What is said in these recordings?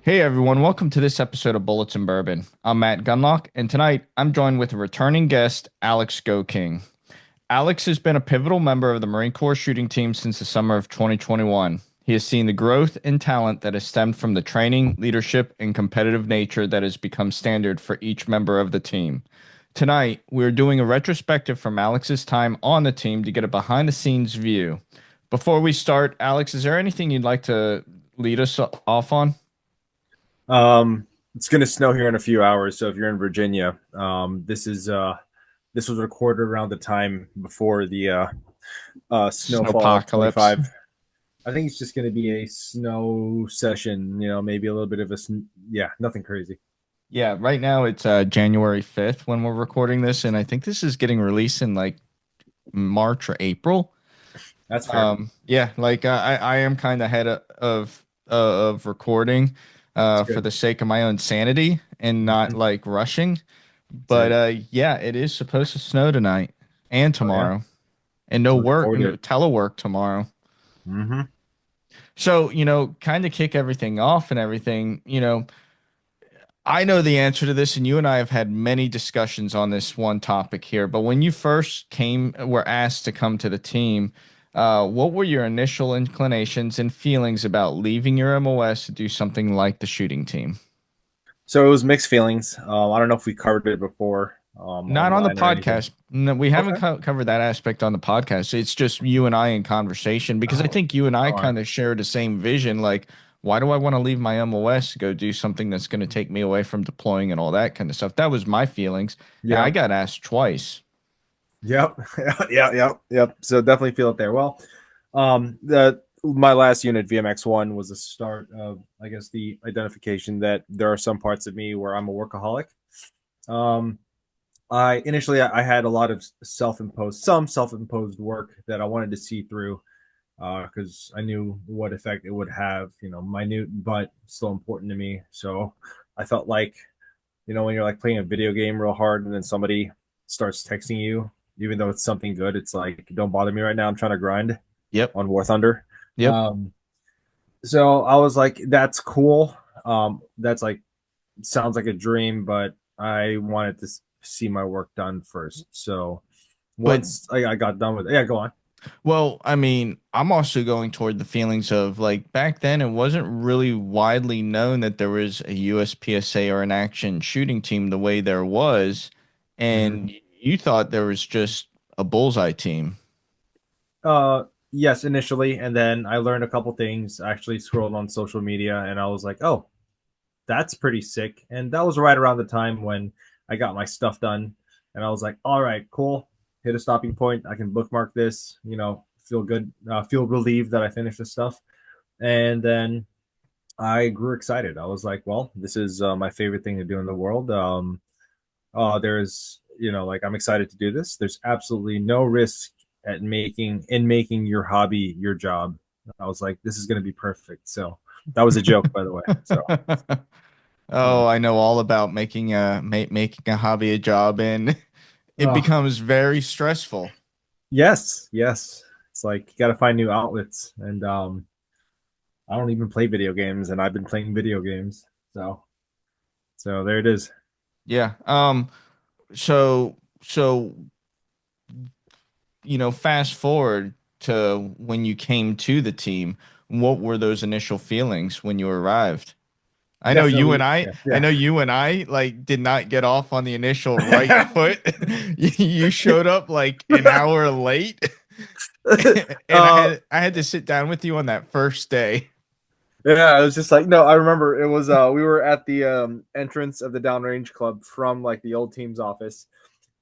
Hey everyone, welcome to this episode of Bullets and Bourbon. I'm Matt Gunlock, and tonight I'm joined with a returning guest, Alex Goking. Alex has been a pivotal member of the Marine Corps shooting team since the summer of 2021. He has seen the growth and talent that has stemmed from the training, leadership, and competitive nature that has become standard for each member of the team. Tonight, we're doing a retrospective from Alex's time on the team to get a behind the scenes view. Before we start, Alex, is there anything you'd like to lead us off on? It's gonna snow here in a few hours, so if you're in Virginia, this was recorded around the time before the snowfall of Snowpocalypse. 25. I think it's just gonna be a snow session, maybe a little bit of yeah, nothing crazy. Yeah, right now it's January 5th when we're recording this, and I think this is getting released in like March or April. That's fair. Yeah, like I am kind of ahead of recording That's for good. the sake of my own sanity and not Mhm. like rushing. But Same. yeah, it is supposed to snow tonight and Oh yeah, tomorrow, and no looking work, forward to no it. telework tomorrow. Hmm. So, kind of kick everything off and everything, I know the answer to this, and you and I have had many discussions on this one topic here. But when you first were asked to come to the team, what were your initial inclinations and feelings about leaving your MOS to do something like the shooting team? So it was mixed feelings. I don't know if we covered it before Not on the online or anything. podcast. No, we haven't Okay. covered that aspect on the podcast. It's just you and I in conversation because I Oh, think you and I all right. kind of share the same vision. Like, why do I want to leave my MOS to go do something that's going to take me away from deploying and all that kind of stuff? That was my feelings. And I Yeah. got asked twice. Yep. Yep. So definitely feel it there. Well, the my last unit, VMX1, was the start of, I guess, the identification that there are some parts of me where I'm a workaholic. Um, I had a lot of self-imposed work that I wanted to see through because I knew what effect it would have. Minute but still important to me. So I felt like when you're like playing a video game real hard and then somebody starts texting you, even though it's something good, it's like, don't bother me right now. I'm trying to grind Yep. on War Thunder. Yep. Um, so I was like, that's cool. That's like, sounds like a dream, but I wanted to see my work done first. So But once I got done with it, yeah, go on. well, I mean, I'm also going toward the feelings of like back then it wasn't really widely known that there was a USPSA or an action shooting team the way there was, Mm-hmm. and you thought there was just a bullseye team. Yes, initially, and then I learned a couple things. I actually scrolled on social media, and I was like, "Oh, that's pretty sick." And that was right around the time when I got my stuff done, and I was like, "All right, cool. Hit a stopping point. I can bookmark this. Feel good, feel relieved that I finished this stuff." And then I grew excited. I was like, "Well, this is my favorite thing to do in the world." There's like, I'm excited to do this. There's absolutely no risk making your hobby your job. I was like, this is going to be perfect. So that was a joke, by the way. So Oh, I know all about making a hobby a job, and it uh, becomes very stressful. yes, it's like you got to find new outlets, and I don't even play video games, and I've been playing video games. So there it is. Yeah. So fast forward to when you came to the team, what were those initial feelings when you arrived? Definitely, yeah, I yeah. know you and I like did not get off on the initial right foot. You showed up like an hour late, and uh, I had to sit down with you on that first day. Yeah, it was just like, no, I remember it was we were at the entrance of the downrange club from like the old team's office,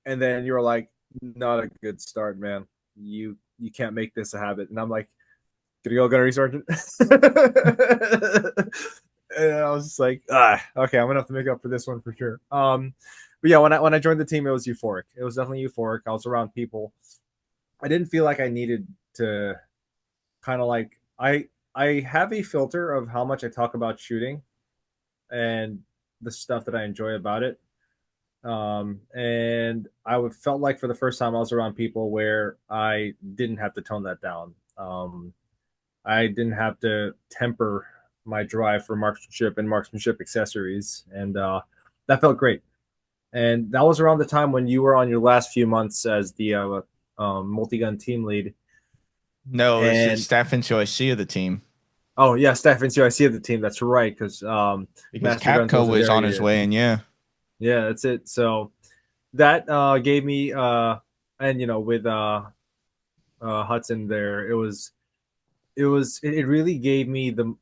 and then you were like, not a good start, man. You can't make this a habit. And I'm like, gonna go, gunnery sergeant. And I was just like, okay, I'm gonna have to make up for this one for sure. But yeah, when I joined the team, it was euphoric. It was definitely euphoric. I was around people. I didn't feel like I needed to kind of like I have a filter of how much I talk about shooting and the stuff that I enjoy about it. And I would felt like for the first time I was around people where I didn't have to tone that down. I didn't have to temper my drive for marksmanship and marksmanship accessories, and that felt great. And that was around the time when you were on your last few months as the multi-gun team lead. No, it's the And staff and COIC of the team oh yeah, Steph and I see the team. That's right, because because Master Guns Capco wasn't was there on his yet. way, and yeah, Yeah, that's it. So that gave me and with Hudson there, it really gave me the,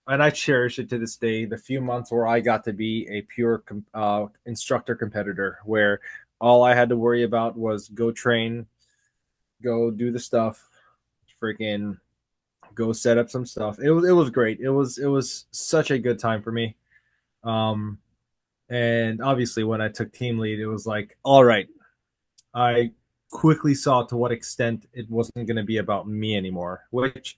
and I cherish it to this day, the few months where I got to be a pure instructor competitor, where all I had to worry about was go train, go do the stuff, freaking go set up some stuff. It was great. It was such a good time for me. Um, and obviously, when I took team lead, it was like, all right, I quickly saw to what extent it wasn't going to be about me anymore, which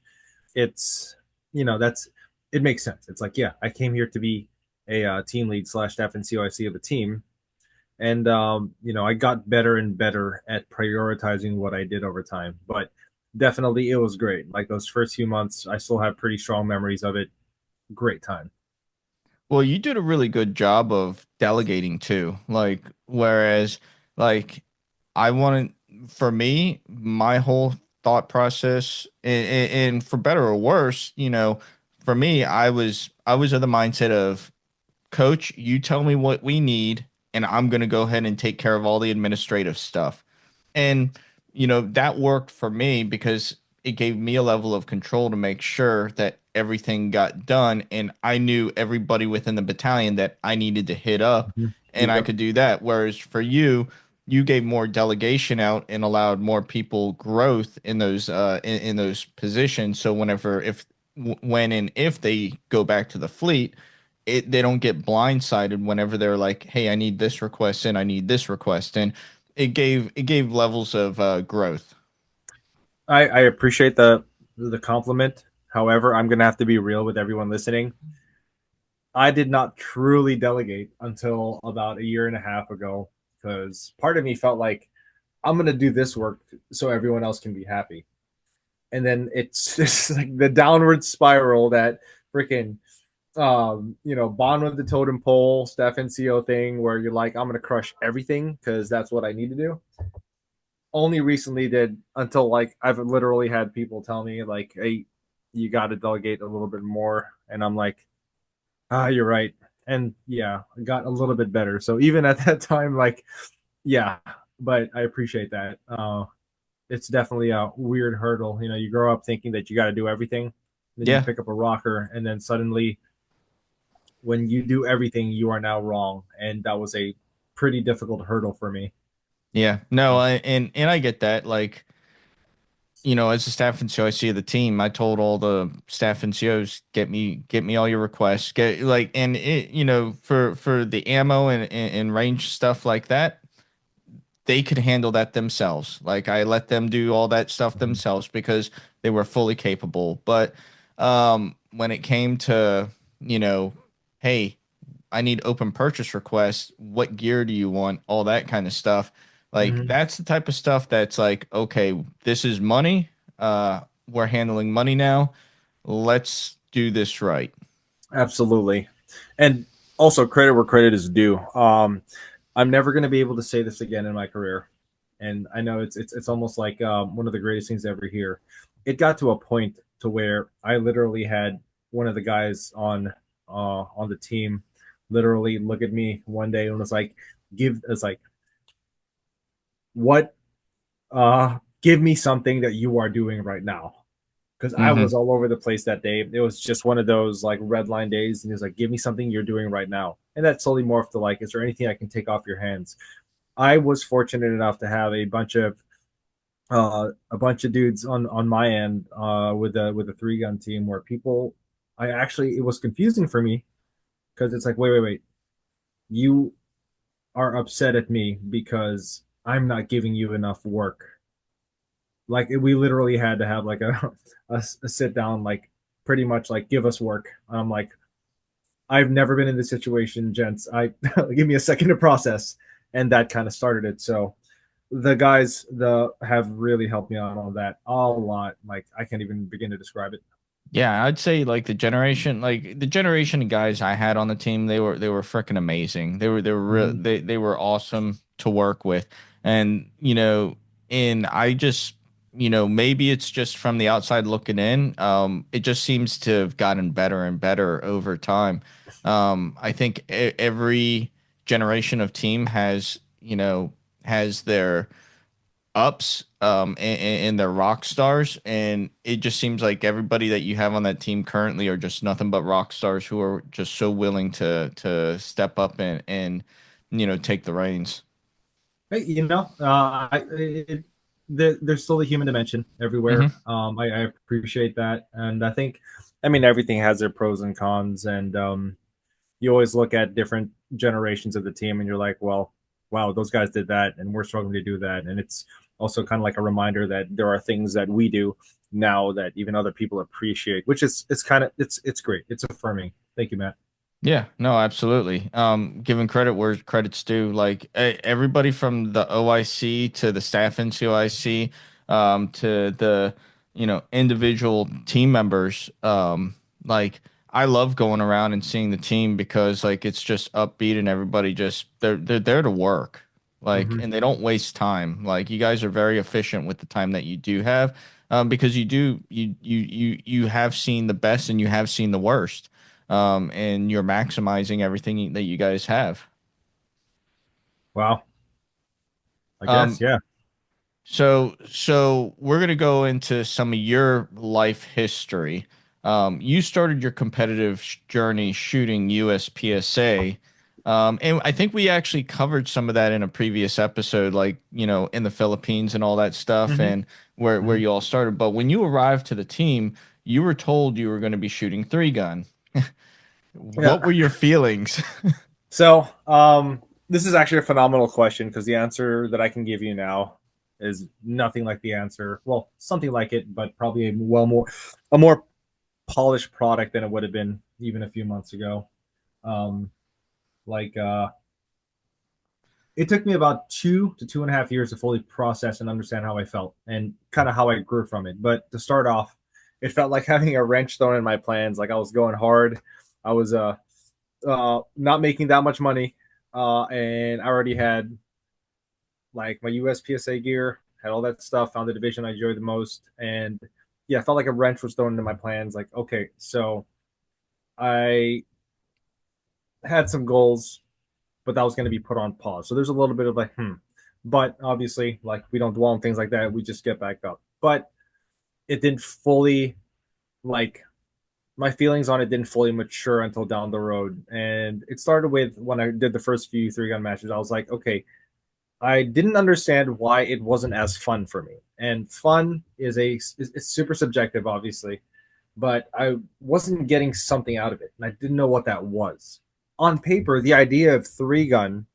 it's, that's, it makes sense. It's like, yeah, I came here to be a team lead slash staff and COIC of the team. And, I got better and better at prioritizing what I did over time. But definitely, it was great. Like those first few months, I still have pretty strong memories of it. Great time. well, you did a really good job of delegating too. Like, whereas, like, I wanted, for me, my whole thought process, and for better or worse, for me, I was of the mindset of, Coach, you tell me what we need, and I'm gonna go ahead and take care of all the administrative stuff. And, that worked for me because it gave me a level of control to make sure that everything got done. And I knew everybody within the battalion that I needed to hit up, Mhm. and I Yep. could do that. Whereas for you, you gave more delegation out and allowed more people growth in those positions. So when and if they go back to the fleet, they don't get blindsided whenever they're like, "Hey, I need this request and I need this request," and it gave levels of growth. I appreciate the compliment. However, I'm gonna have to be real with everyone listening. I did not truly delegate until about a year and a half ago, because part of me felt like I'm gonna do this work so everyone else can be happy. And then it's just like the downward spiral that freaking bond with the totem pole, Steph and CO thing, where you're like, I'm gonna crush everything because that's what I need to do. Only recently did, until like I've literally had people tell me like, hey, you got to delegate a little bit more, and I'm like, you're right. And yeah, I got a little bit better. So even at that time, like, yeah, but I appreciate that. It's definitely a weird hurdle. You grow up thinking that you got to do everything, then you Yeah, pick up a rocker, and then suddenly, when you do everything, you are now wrong. And that was a pretty difficult hurdle for me. yeah. No, and I get that. Like, as a staff and COC of the team, I told all the staff and COs, get me all your requests. Get like, and for the ammo and range stuff like that, they could handle that themselves. Like, I let them do all that stuff Mhm. themselves because they were fully capable. But when it came to, you know, hey, I need open purchase requests. What gear do you want? All that kind of stuff. Like, Mhm. that's the type of stuff that's like, okay, this is money. We're handling money now. Let's do this right. Absolutely. And also, credit where credit is due. I'm never going to be able to say this again in my career, and I know it's almost like one of the greatest things to ever hear. It got to a point to where I literally had one of the guys on the team literally look at me one day and was like, "Give us like what? Give me something that you are doing right now." Because I Hmm. was all over the place that day. It was just one of those like red line days, and he was like, "Give me something you're doing right now," and that slowly morphed to like, "Is there anything I can take off your hands?" I was fortunate enough to have a bunch of dudes on my end with a 3-gun team where people, I actually, it was confusing for me because it's like, wait, you are upset at me because I'm not giving you enough work. Like we literally had to have like a sit down, like pretty much like give us work. I'm like, I've never been in this situation, gents. I give me a second to process, and that kind of started it. So the guys the have really helped me out on that a lot. Like I can't even begin to describe it. Yeah, I'd say like the generation of guys I had on the team, they were freaking amazing. Hmm. They were awesome to work with. And and I just, maybe it's just from the outside looking in. It just seems to have gotten better and better over time. I think every generation of team has their ups and they're rock stars, and it just seems like everybody that you have on that team currently are just nothing but rock stars who are just so willing to step up and take the reins. Hey, there's still a human dimension Hmm. everywhere. I appreciate that, and I mean, everything has their pros and cons, and you always look at different generations of the team, and you're like, well, wow, those guys did that, and we're struggling to do that, and it's also kind of like a reminder that there are things that we do now that even other people appreciate, which is it's kind of it's great, it's affirming. Thank you, Matt. Yeah, no, absolutely. Giving credit where credit's due. Like everybody from the OIC to the staff in COIC, to the individual team members. Like I love going around and seeing the team because like it's just upbeat and everybody just they're there to work. Like Mm-hmm. and they don't waste time. Like you guys are very efficient with the time that you do have, because you have seen the best and you have seen the worst, and you're maximizing everything that you guys have. Wow, I guess, Um, yeah. so we're gonna go into some of your life history. You started your competitive journey shooting USPSA. And I think we actually covered some of that in a previous episode, like, in the Philippines and all that stuff Mm-hmm. and where Mm-hmm. you all started. But when you arrived to the team, you were told you were going to be shooting three gun. What were Yeah. your feelings? So, this is actually a phenomenal question because the answer that I can give you now is nothing like the answer. Well, something like it, but probably a more polished product than it would have been even a few months ago. Um, like it took me about 2 to 2.5 years to fully process and understand how I felt and kind of how I grew from it. But to start off, it felt like having a wrench thrown in my plans. Like I was going hard. I was not making that much money, and I already had like my USPSA gear, had all that stuff, found the division I enjoyed the most, and yeah, I felt like a wrench was thrown into my plans. Like, okay, so I had some goals, but that was going to be put on pause. So there's a little bit of like, but obviously, like we don't dwell on things like that. We just get back up. But it didn't fully like my feelings on it didn't fully mature until down the road. And it started with when I did the first few three gun matches. I was like, okay, I didn't understand why it wasn't as fun for me. And fun it's super subjective, obviously, but I wasn't getting something out of it, and I didn't know what that was. On paper, the idea of three gun,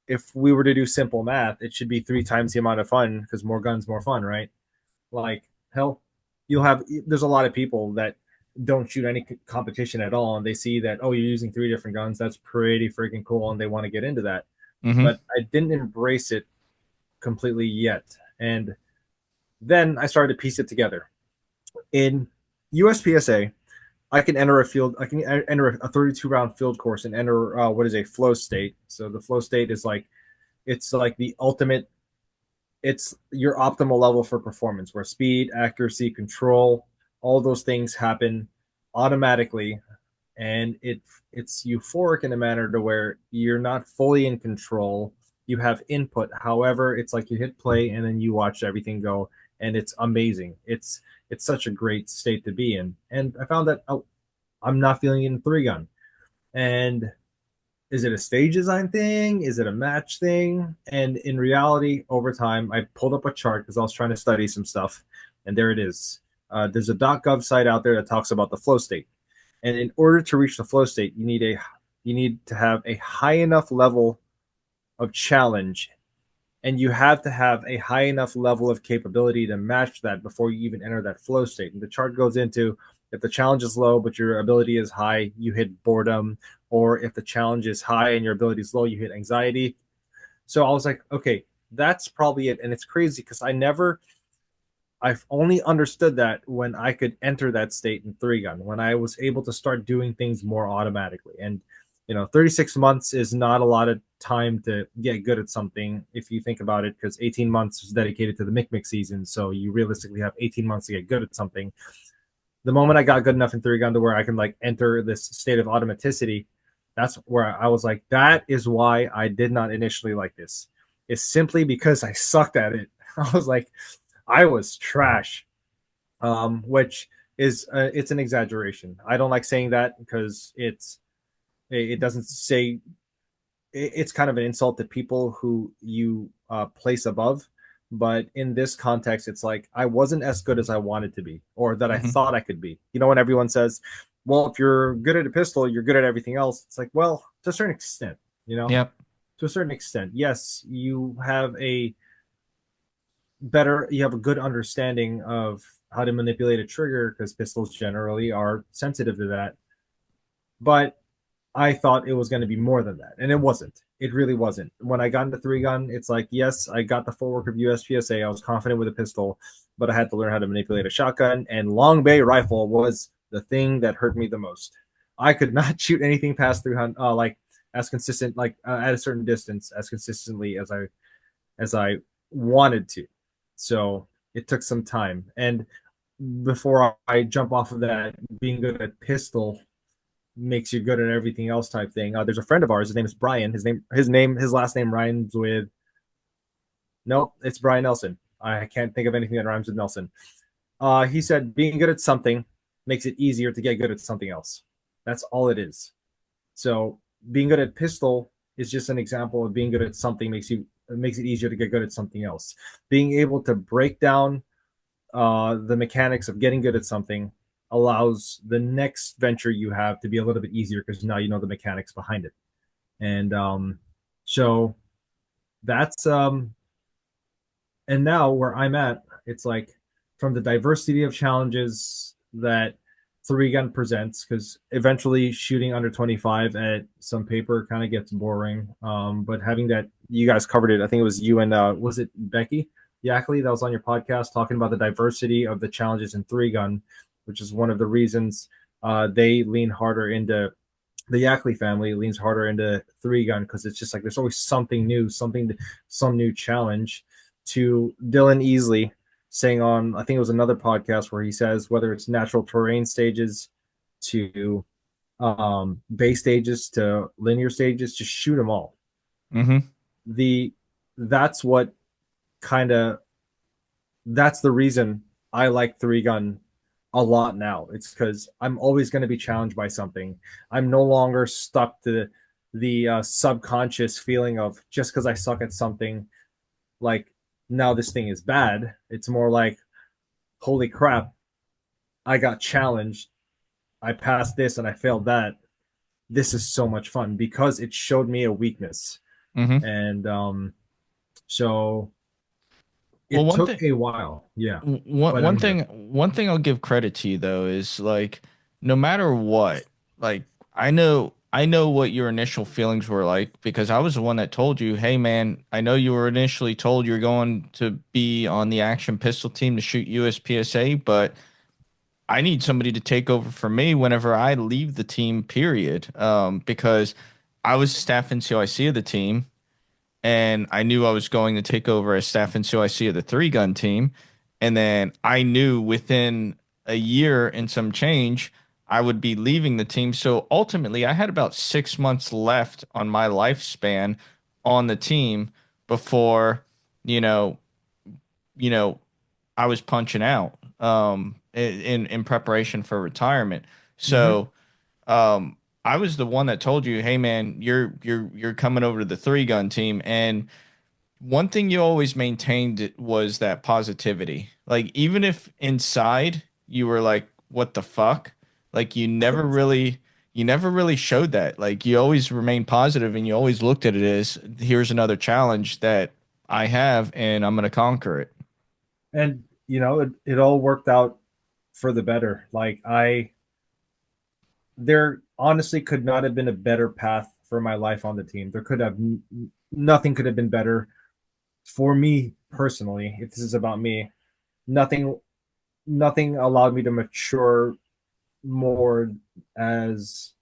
if we were to do simple math, it should be three times the amount of fun because more guns, more fun, right? Like hell, there's a lot of people that don't shoot any competition at all, and they see that, oh, you're using three different guns, that's pretty freaking cool, and they want to get into that. Hmm. But I didn't embrace it completely yet. And then I started to piece it together. In USPSA, I can enter a field. I can enter a 32 round field course and enter what is a flow state. So the flow state is like it's like the ultimate. It's your optimal level for performance, where speed, accuracy, control, all those things happen automatically, and it's euphoric in a manner to where you're not fully in control. You have input, however, it's like you hit play and then you watch everything go, and it's amazing. It's such a great state to be in, and I found that, oh, I'm not feeling it in three gun. And is it a stage design thing? Is it a match thing? And in reality, over time, I pulled up a chart because I was trying to study some stuff, and there it is. There's a .gov site out there that talks about the flow state, and in order to reach the flow state, you need to have a high enough level of challenge, and you have to have a high enough level of capability to match that before you even enter that flow state. And the chart goes into, if the challenge is low but your ability is high, you hit boredom, or if the challenge is high and your ability is low, you hit anxiety. So I was like, okay, that's probably it. And it's crazy because I've only understood that when I could enter that state in three gun, when I was able to start doing things more automatically. And 36 months is not a lot of time to get good at something if you think about it, because 18 months is dedicated to the Mick season. So you realistically have 18 months to get good at something. The moment I got good enough in three gun to where I can like enter this state of automaticity, that's where I was like, that is why I did not initially like this. It's simply because I sucked at it. I was like, I was trash, which is it's an exaggeration. I don't like saying that because it doesn't say it's kind of an insult to people who you place above. But in this context, it's like I wasn't as good as I wanted to be, or that I Hmm. thought I could be. When everyone says, "Well, if you're good at a pistol, you're good at everything else," it's like, well, to a certain extent, Yep. to a certain extent, yes, you have a good understanding of how to manipulate a trigger because pistols generally are sensitive to that. But I thought it was going to be more than that, and it wasn't. It really wasn't. When I got into three gun, it's like, yes, I got the full work of USPSA. I was confident with a pistol, but I had to learn how to manipulate a shotgun, and long bay rifle was the thing that hurt me the most. I could not shoot anything past 300, like as consistent, like at a certain distance, as consistently as I wanted to. So it took some time, and before I jump off of that, being good at pistol makes you good at everything else type thing. There's a friend of ours. His name is Brian. His last name rhymes with nope. It's Brian Nelson. I can't think of anything that rhymes with Nelson. He said being good at something makes it easier to get good at something else. That's all it is. So being good at pistol is just an example of being good at something makes it easier to get good at something else. Being able to break down the mechanics of getting good at something allows the next venture you have to be a little bit easier because now you know the mechanics behind it. And so that's and now where I'm at, it's like from the diversity of challenges that three gun presents, because eventually shooting under 25 at some paper kind of gets boring. But having that, you guys covered it. I think it was you and was it Becky Yackley that was on your podcast talking about the diversity of the challenges in three gun, which is one of the reasons they lean harder into the Yackley family leans harder into three gun because it's just like there's always something new, some new challenge. To Dylan Easley saying on, I think it was another podcast where he says whether it's natural terrain stages to base stages to linear stages, just shoot them all. Hmm. The that's what kind of that's the reason I like three gun a lot now. It's because I'm always going to be challenged by something. I'm no longer stuck to the subconscious feeling of just because I suck at something, like now this thing is bad. It's more like, holy crap, I got challenged. I passed this and I failed that. This is so much fun because it showed me a weakness. Hmm. And so Well, it took a while. Yeah. But I'm here. one thing I'll give credit to you though is like no matter what, like I know what your initial feelings were like because I was the one that told you, "Hey man, I know you were initially told you're going to be on the action pistol team to shoot USPSA, but I need somebody to take over for me whenever I leave the team, period." Because I was staff NCOIC of the team and I knew I was going to take over as staff NCOIC of the three gun team. And then I knew within a year and some change, I would be leaving the team. So ultimately, I had about 6 months left on my lifespan on the team before, you know, you know, I was punching out in preparation for retirement. Mm-hmm. So I was the one that told you, "Hey man, you're coming over to the three gun team." And one thing you always maintained was that positivity. Like even if inside you were like, "What the fuck?" Like you never really showed that. Like you always remained positive and you always looked at it as here's another challenge that I have and I'm gonna conquer it. And it all worked out for the better. Like there honestly could not have been a better path for my life on the team. There could have nothing could have been better for me personally. If this is about me, nothing nothing allowed me to mature more as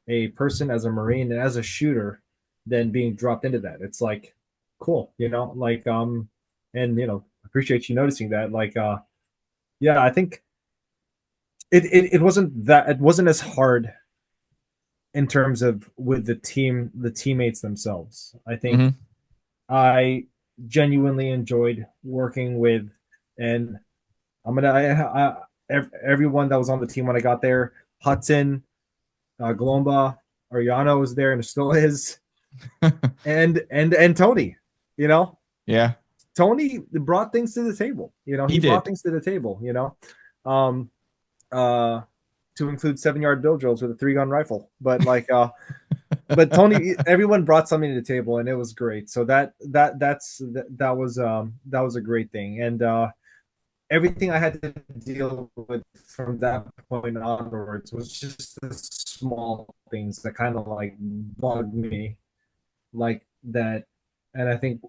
a person, as a Marine, and as a shooter than being dropped into that. It's like cool, and appreciate you noticing that. Yeah, I think it wasn't as hard in terms of with the teammates themselves. I think Hmm. I genuinely enjoyed working with, and I'm gonna everyone that was on the team when I got there. Hudson, Glomba, Ariano was there and still is, and Tony. You know, Yeah, Tony brought things to the table. he He brought did. things to the table. Um, uh, to include 7 yard bill drills with a 3 gun rifle. But Tony, everyone brought something to the table, and it was great. So that was a great thing, and everything I had to deal with from that point onwards was just the small things that kind of like bugged me, like that. And I think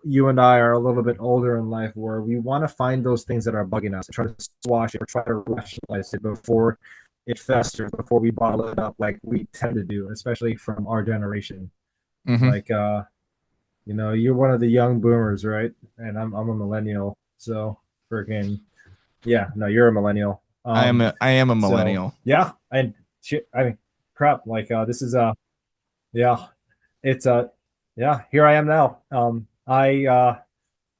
you and I are a little bit older in life where we want to find those things that are bugging us and try to squash it or try to rationalize it before it festers, before we bottle it up like we tend to do, especially from our generation. Hmm. Like, you're one of the young boomers, right? And I'm a millennial. So freaking yeah, no, you're a millennial. I am a So millennial. yeah, and shit, I mean, crap. This is yeah, it's yeah. Here I am now.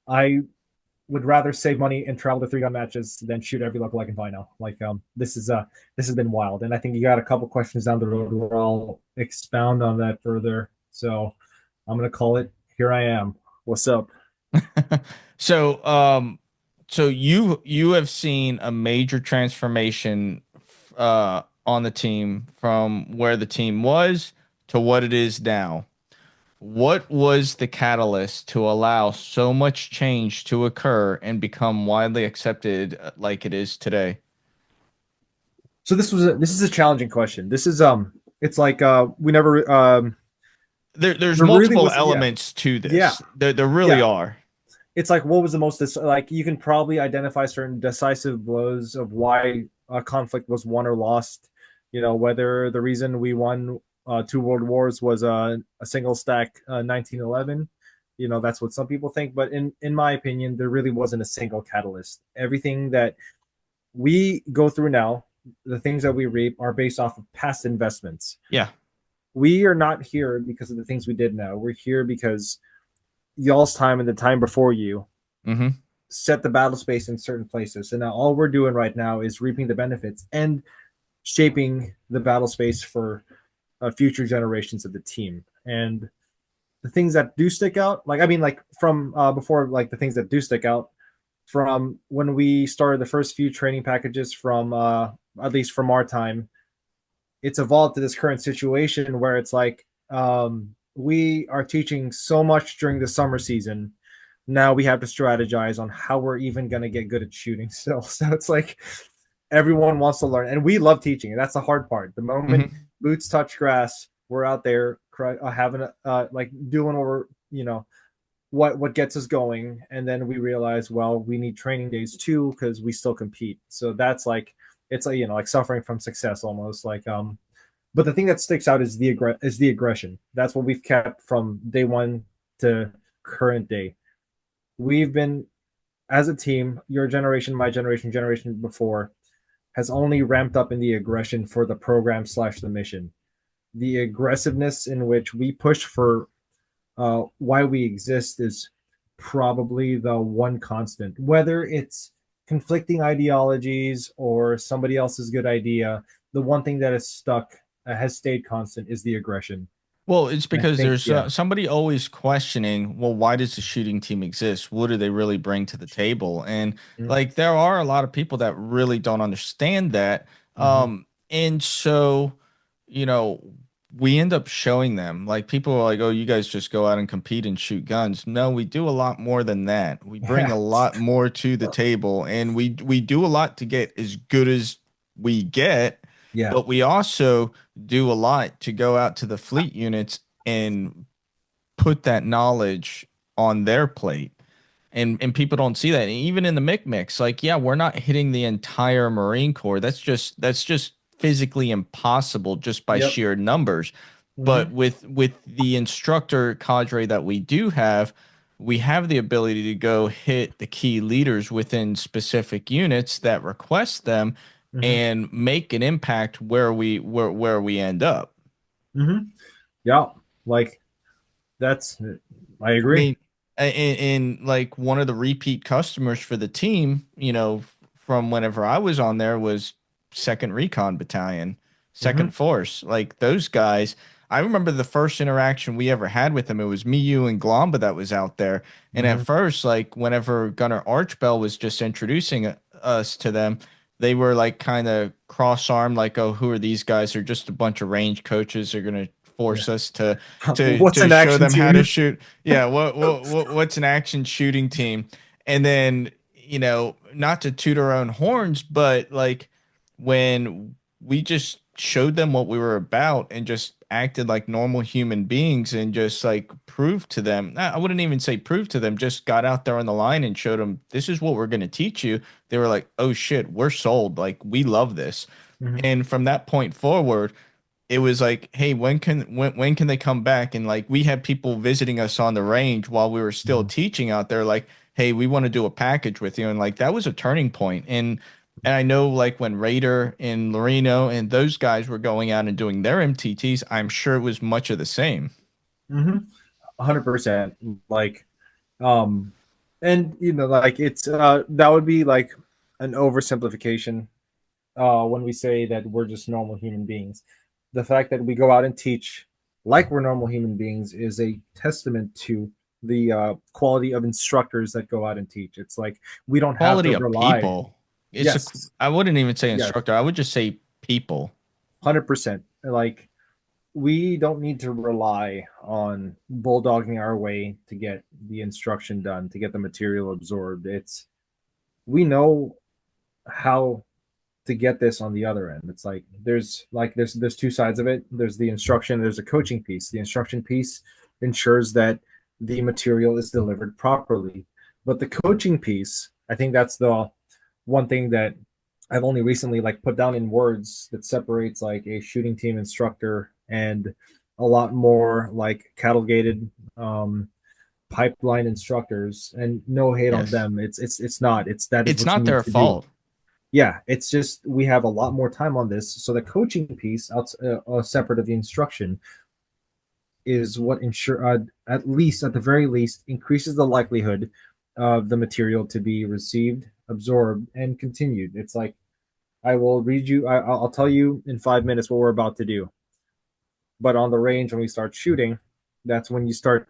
I would rather save money and travel to 3 gun matches than shoot every local I can find now. This has been wild, and I think you got a couple questions down the road where I'll expound on that further. So I'm gonna call it. Here I am. What's up? So, so you have seen a major transformation on the team from where the team was to what it is now. What was the catalyst to allow so much change to occur and become widely accepted like it is today? So this is a challenging question. This is it's like we never There's there really multiple was elements to yeah this. There really yeah are. it's like what was the most like you can probably identify certain decisive blows of why a conflict was won or lost. Whether the reason we won two world wars was a single stack 1911. That's what some people think, but in my opinion there really wasn't a single catalyst. Everything that we go through now, the things that we reap are based off of past investments. Yeah. We are not here because of the things we did now. We're here because y'all's time and the time before you Hmm. set the battle space in certain places. And now all we're doing right now is reaping the benefits and shaping the battle space for future generations of the team. And the things that do stick out, like I mean, like from before, like the things that do stick out from when we started the first few training packages from at least from our time, it's evolved to this current situation where it's like we are teaching so much during the summer season. Now we have to strategize on how we're even going to get good at shooting still. So it's like everyone wants to learn, and we love teaching. And that's the hard part. The moment Hmm. boots touch grass, we're out there having like doing what we're what gets us going, and then we realize, well, we need training days too because we still compete. So that's like it's like like suffering from success almost but the thing that sticks out is the aggression. That's what we've kept from day one to current day. We've been as a team, your generation, my generation, generation before, has only ramped up in the aggression for the program slash the mission. The aggressiveness in which we push for why we exist is probably the one constant. Whether it's conflicting ideologies or somebody else's good idea, the one thing that is stuck has stayed constant is the aggression. Well, it's And I because think, there's yeah. somebody always questioning, well, why does the shooting team exist? What do they really bring to the table? And like, there are a lot of people that really don't understand that. Mm-hmm. And so, you know, we end up showing them, like, people are like, oh, you guys just go out and compete and shoot guns. No, we do a lot more than that. We bring Yeah. a lot more to the table, and we do a lot to get as good as we get, Yeah. but we also do a lot to go out to the fleet units and put that knowledge on their plate. and people don't see that. And even in the mix, like, yeah, we're not hitting the entire Marine Corps. That's just physically impossible just by Yep. sheer numbers. But Hmm. with the instructor cadre that we have the ability to go hit the key leaders within specific units that request them Hmm. and make an impact where we end up. Hmm. Yeah. Like that's I I agree. mean, like one of the repeat customers for the team, from whenever I was on there was Second Recon Battalion, Hmm. Second Force. Like those guys, I remember the first interaction we ever had with them. It was me, you, and Glomba that was out there. And at Hmm. first, like whenever Gunner Archbell was just introducing us to them, they were like kind of cross-armed, like, "Oh, who are these guys? They're just a bunch of range coaches. They're gonna Yeah. force us to to What's to an show action them how to team? shoot." Yeah, what's an action shooting team? And then, not to toot our own horns, but like when we just showed them what we were about and just acted like normal human beings and just like proved to them, I wouldn't even say prove to them, just got out there on the line and showed them this is what we're going to teach you. They were like, "Oh shit, we're sold. Like we love this." Hmm. And from that point forward, it was like, hey, when can they come back? And like we had people visiting us on the range while we were still Hmm. teaching out there, like, hey, we want to do a package with you. And like that was a turning point. And I know like when Raider and Loreno and those guys were going out and doing their MTTs, I'm sure it was much of the same. Hmm. 100%. Like, um, and like it's that would be like an oversimplification when we say that we're just normal human beings. The fact that we go out and teach like we're normal human beings is a testament to the quality of instructors that go out and teach. It's like we don't have to Quality of rely. people. Yes, I wouldn't even say yes, instructor. I would just say people. 100%. Like we don't need to rely on bulldogging our way to get the instruction done, to get the material absorbed. It's we know how to get this on the other end. It's like there's two sides of it. There's the instruction, there's a coaching piece. The instruction piece ensures that the material is delivered properly. But the coaching piece, I think that's the one thing that I've only recently like put down in words that separates like a shooting team instructor and a lot more like cattle gated pipeline instructors. And no hate on Yes. them. It's not. It's that is It's what you not need their to do. fault. Yeah, it's just we have a lot more time on this. So the coaching piece, separate of the instruction, is what ensure at least at the very least increases the likelihood of the material to be received, absorbed, and continued. It's like I will read you. I'll tell you in 5 minutes what we're about to do. But on the range, when we start shooting, that's when you start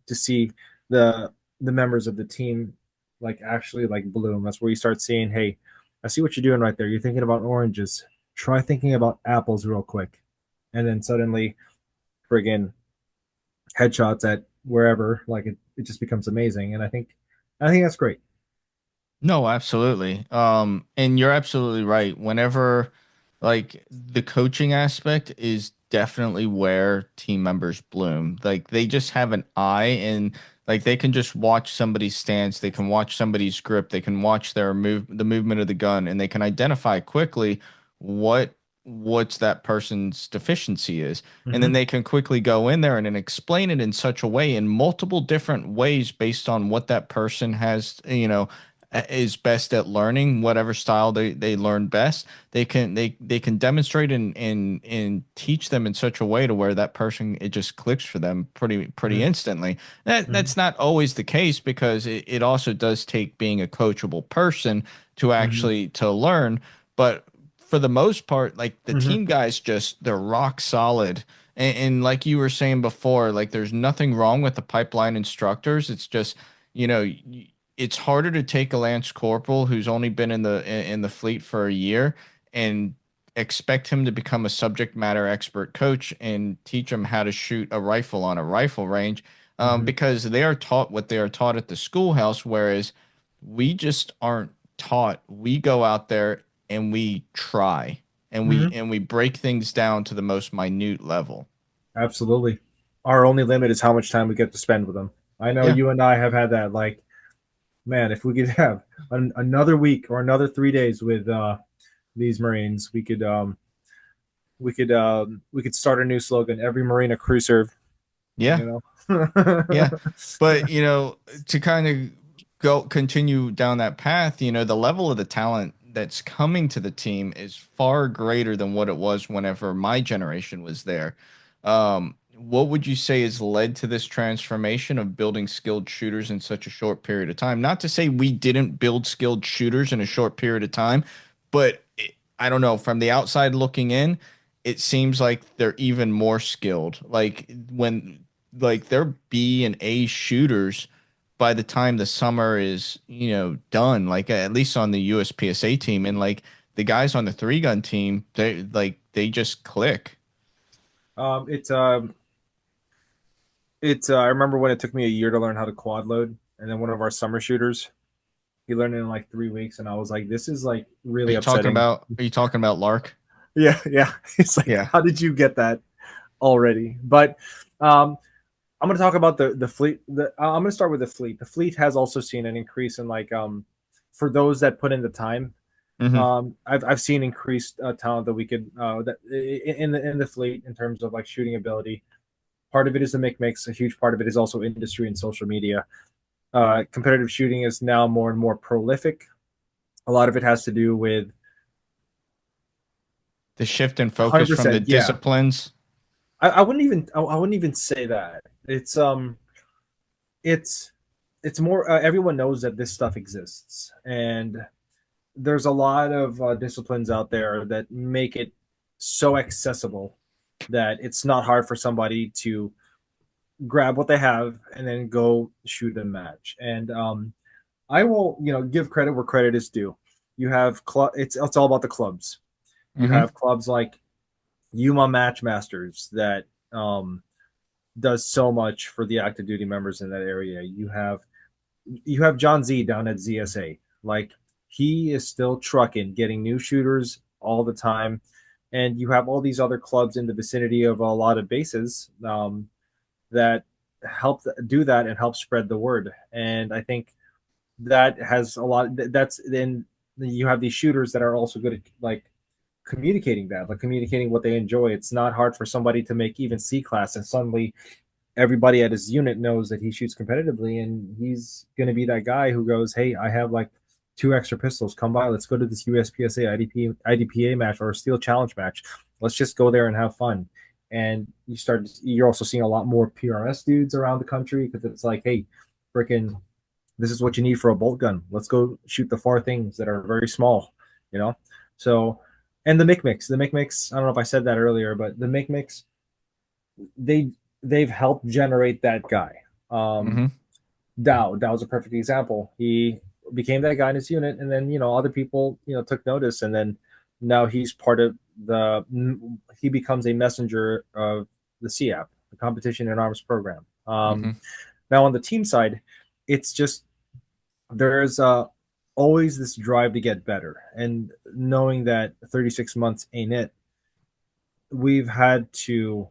to see the the members of the team like actually like bloom. That's where you start seeing, hey, I see what you're doing right there. You're thinking about oranges. Try thinking about apples real quick, and then suddenly, friggin' headshots at wherever. Like it just becomes amazing. And I think that's great. No, absolutely. And you're absolutely right. Whenever like the coaching aspect is definitely where team members bloom. Like they just have an eye and like they can just watch somebody's stance, they can watch somebody's grip, they can watch the movement of the gun, and they can identify quickly what what's that person's deficiency is. And then Mm-hmm. they can quickly go in there and then explain it in such a way in multiple different ways based on what that person has, is best at learning whatever style they learn best. They can demonstrate and teach them in such a way to where that person, it just clicks for them pretty instantly. That's not always the case because it also does take being a coachable person to Mm-hmm. actually to learn. But for the most part, like the Mm-hmm. team guys, just they're rock solid. And like you were saying before, like there's nothing wrong with the pipeline instructors. It's just, you know, it's harder to take a lance corporal who's only been in the fleet for a year and expect him to become a subject matter expert coach and teach him how to shoot a rifle on a rifle range, Mm-hmm. because they are taught what they are taught at the schoolhouse, whereas we just aren't taught. We go out there and we try and we Mm-hmm. and we break things down to the most minute level. Absolutely. Our only limit is how much time we get to spend with them. I know Yeah. you and I have had that. Like man, if we could have another week or another 3 days with these Marines, we could start a new slogan: every Marine a crew serve. Yeah, You know. yeah. But, to kind of go continue down that path, the level of the talent that's coming to the team is far greater than what it was whenever my generation was there. What would you say has led to this transformation of building skilled shooters in such a short period of time? Not to say we didn't build skilled shooters in a short period of time, but I don't know, from the outside looking in, it seems like they're even more skilled. Like they're B and A shooters by the time the summer is, done, like at least on the USPSA team. And like the guys on the three gun team, they just click. um, it's um, I remember when it took me a year to learn how to quad load, and then one of our summer shooters, he learned it in like 3 weeks, and I was like, this is like really upsetting. Are you talking about Lark? Yeah, yeah. It's like, Yeah. how did you get that already? But um, I'm going to talk about the fleet. I'm going to start with the fleet. The fleet has also seen an increase in like for those that put in the time. Hmm. I've seen increased talent that we could that in the fleet in terms of like shooting ability. Part of it is the mix. A huge part of it is also industry and social media. Competitive shooting is now more and more prolific. A lot of it has to do with The shift in focus from the 100%. Yeah, disciplines. I wouldn't even say that. It's it's more everyone knows that this stuff exists, and there's a lot of disciplines out there that make it so accessible that it's not hard for somebody to grab what they have and then go shoot a match. And I will, give credit where credit is due. You have it's all about the clubs. You Hmm. have clubs like Yuma Match Masters that does so much for the active duty members in that area. You have John Z down at ZSA. Like, he is still trucking, getting new shooters all the time. And you have all these other clubs in the vicinity of a lot of bases that help do that and help spread the word. And I think that has a lot. That's then you have these shooters that are also good at like communicating that, like communicating what they enjoy. It's not hard for somebody to make even C class and suddenly everybody at his unit knows that he shoots competitively, and he's going to be that guy who goes, hey, I have like two extra pistols, come by, let's go to this USPSA IDPA match or a steel challenge match, let's just go there and have fun. And you're also seeing a lot more PRS dudes around the country because it's like, hey, freaking, this is what you need for a bolt gun, let's go shoot the far things that are very small, you know. So, and the mix, I don't know if I said that earlier, but the mix, they they've helped generate that guy. Um, Hmm. Dow's a perfect example. He became that guy in his unit, and then other people took notice, and then now he's part of the. He becomes a messenger of the CAP, the Competition in Arms program. Hmm. Now on the team side, it's just there's always this drive to get better, and knowing that 36 months ain't it, we've had to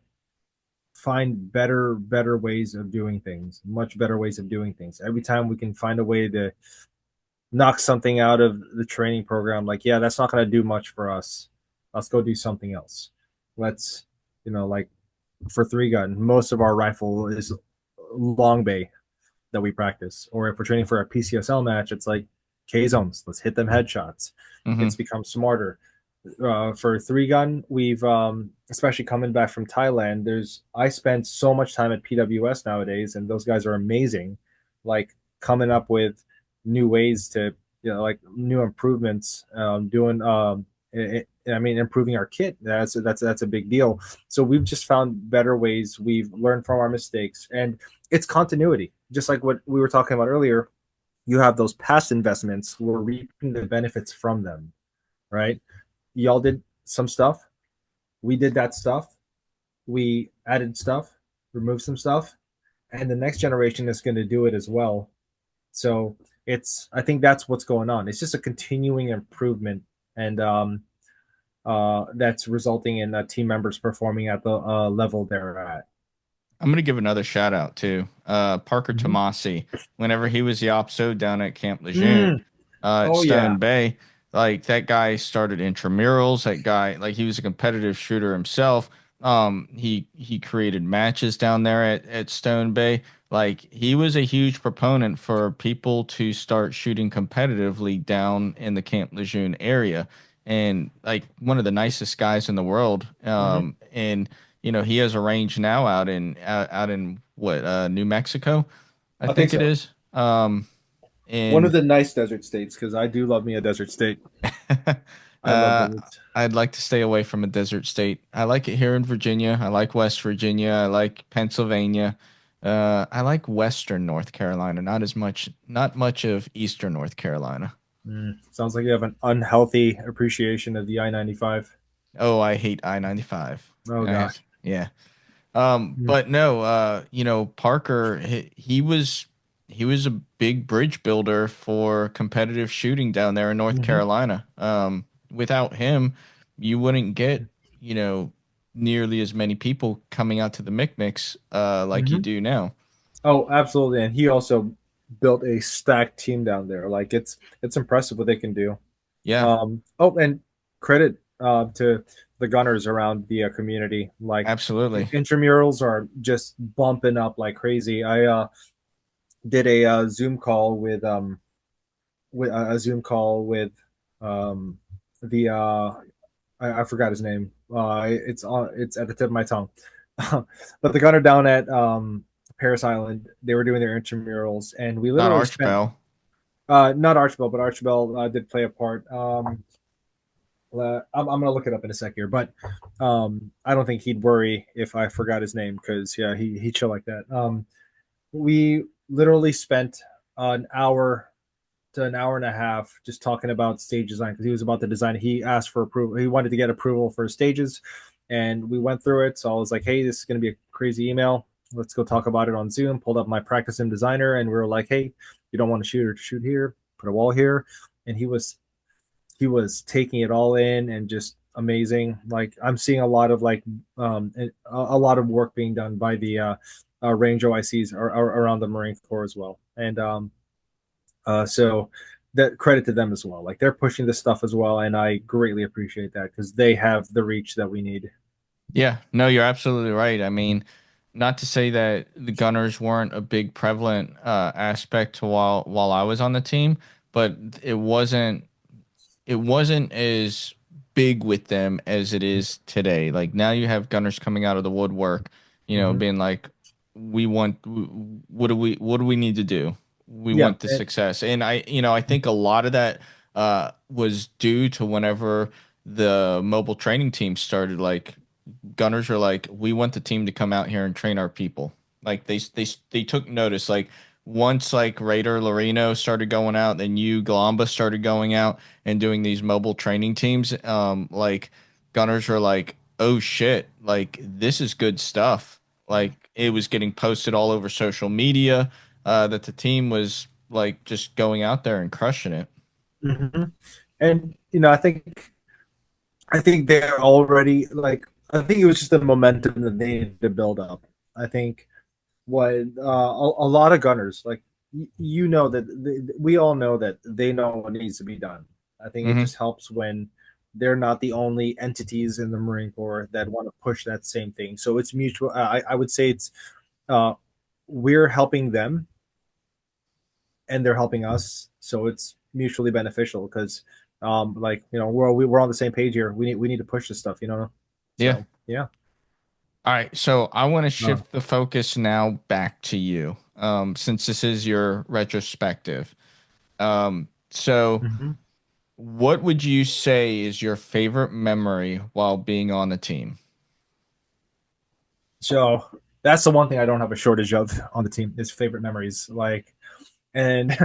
find better ways of doing things, much better ways of doing things. Every time we can find a way to knock something out of the training program, like, yeah, that's not going to do much for us, let's go do something else. Let's, like, for three gun, most of our rifle is long bay that we practice, or if we're training for a PCSL match, it's like K zones, let's hit them headshots. Hmm. It's become smarter. For three gun, we've especially coming back from Thailand. I spend so much time at PWS nowadays, and those guys are amazing. Like, coming up with new ways to, like new improvements, doing I mean, improving our kit. That's a big deal. So we've just found better ways. We've learned from our mistakes, and it's continuity. Just like what we were talking about earlier, you have those past investments. We're reaping the benefits from them, right? Y'all did some stuff. We did that stuff. We added stuff, removed some stuff, and the next generation is going to do it as well. So I think that's what's going on. It's just a continuing improvement, and that's resulting in team members performing at the level they're at. I'm gonna give another shout out to Parker Mhm. Tomasi. Whenever he was the opso down at Camp Lejeune, Mm. at Oh yeah. Stone Bay, like that guy started intramurals. That guy, like he was a competitive shooter himself. He created matches down there at Stone Bay. Like he was a huge proponent for people to start shooting competitively down in the Camp Lejeune area, and like one of the nicest guys in the world. Hmm. And he has a range now out in what New Mexico, I I think think it so. is. One of And the nice desert states because I do love me a desert state. I love uh, deserts. I'd like to stay away from a desert state. I like it here in Virginia. I like West Virginia. I like Pennsylvania. I like Western North Carolina, not much of Eastern North Carolina. Sounds like you have an unhealthy appreciation of the I-95. Oh, I hate I-95. Oh gosh. Yeah. Mm. But no, Parker, he was a big bridge builder for competitive shooting down there in North Hmm. Carolina. Without him, you wouldn't get, you know, nearly as many people coming out to the Micnics, like you Hmm. do now. Oh, absolutely. And he also built a stacked team down there. Like it's impressive what they can do. Yeah, Oh, and credit to the gunners around the community. Like absolutely. intramurals are just bumping up like crazy. I did a Zoom call with a Zoom call with um, the I forgot his name. It's at the tip of my tongue. But the gunner down at Paris Island, they were doing their intramurals, and we Not literally spent Archbell. not Archibald, but Archibald did play a part. I'm gonna look it up in a sec here, but I don't think he'd worry if I forgot his name because yeah, he chill like that. We literally spent an hour to an hour and a half just talking about stage design because he was about to design. He asked for approval. He wanted to get approval for stages, and we went through it. So I was like, "Hey, this is going to be a crazy email. Let's go talk about it on Zoom." Pulled up my practice sim designer, and we were like, "Hey, you don't want to shoot or to shoot here. Put a wall here." And he was taking it all in and just amazing. Like I'm seeing a lot of a lot of work being done by the range OICs around the Marine Corps as well, and so that credit to them as well. Like they're pushing this stuff as well, and I greatly appreciate that because they have the reach that we need. Yeah, no, you're absolutely right. I mean, not to say that the Gunners weren't a big prevalent aspect to while I was on the team, but it wasn't as big with them as it is today. Like now you have Gunners coming out of the woodwork, Mm-hmm. being like, we want, what do we need to do? We Yeah, want the success. And I think a lot of that was due to whenever the mobile training team started, like Gunners are like, we want the team to come out here and train our people. Like they took notice. Like once like Raider Loreno started going out, then you Galamba started going out and doing these mobile training teams. Like Gunners were like, oh shit, like this is good stuff. Like it was getting posted all over social media, that the team was like just going out there and crushing it. mm-hmm. And I think they're already like I think it was just the momentum that they needed to build up. I think what a lot of gunners like you know that we all know that they know what needs to be done. I think it Hmm. just helps when they're not the only entities in the Marine Corps that want to push that same thing. So it's mutual. I would say it's uh, we're helping them and they're helping us. So it's mutually beneficial because like we're on the same page here. We need to push this stuff. Yeah. So yeah. All right, so I want to Uh, shift the focus now back to you, since this is your retrospective. So mhm. what would you say is your favorite memory while being on the team? So that's the one thing I don't have a shortage of on the team is favorite memories. Like, and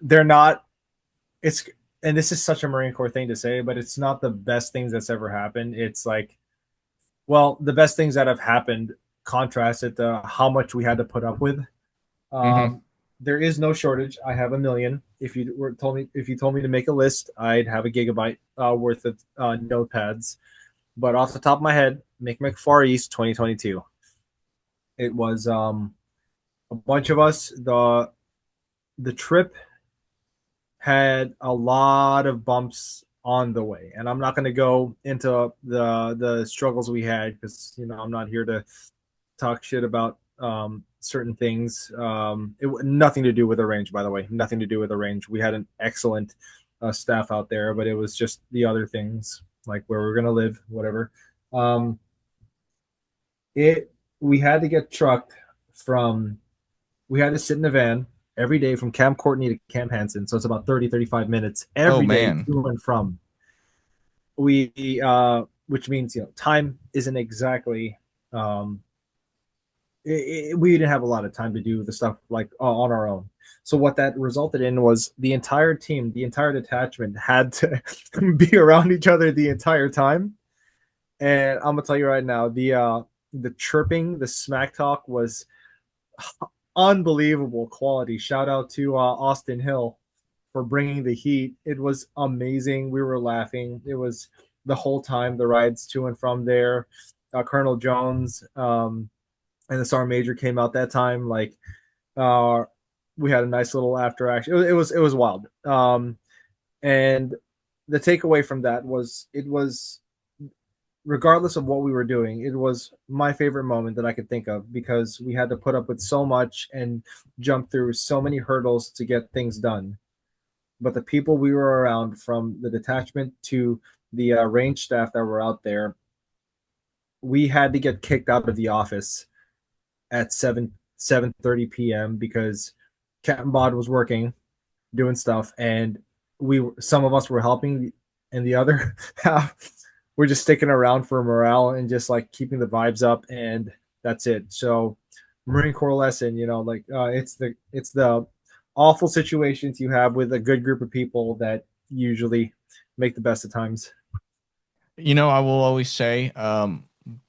they're not. It's and this is such a Marine Corps thing to say, but it's not the best things that's ever happened. It's like, well, the best things that have happened contrasted to how much we had to put up with. Hmm. Um, there is no shortage. I have a million. If you told me to make a list, I'd have a gigabyte worth of notepads. But off the top of my head, make Far East 2022. It was a bunch of us. The trip had a lot of bumps on the way, and I'm not going to go into the struggles we had because I'm not here to talk shit about certain things. Nothing to do with the range, by the way. Nothing to do with the range. We had an excellent staff out there, but it was just the other things like where we're gonna live, whatever. Um, it we had to get trucked from. We had to sit in a van every day from Camp Courtney to Camp Hansen, so it's about 30-35 minutes Oh every day man. to and from. Which means time isn't exactly um, we didn't have a lot of time to do the stuff like on our own. So what that resulted in was the entire team, the entire detachment had to be around each other the entire time. And I'm gonna tell you right now, the chirping, the smack talk was unbelievable quality. Shout out to Austin Hill for bringing the heat. It was amazing. We were laughing. It was the whole time the rides to and from there. Colonel Jones, and the Sergeant Major came out that time. Like uh, we had a nice little after action. It was wild. And the takeaway from that was it was regardless of what we were doing, it was my favorite moment that I could think of because we had to put up with so much and jump through so many hurdles to get things done. But the people we were around, from the detachment to the range staff that were out there, we had to get kicked out of the office at 7:30 p.m. because Captain Bod was working doing stuff, and some of us were helping, and the other half we're just sticking around for morale and just like keeping the vibes up, and that's it. So Marine Corps lesson, like it's the awful situations you have with a good group of people that usually make the best of times. I will always say,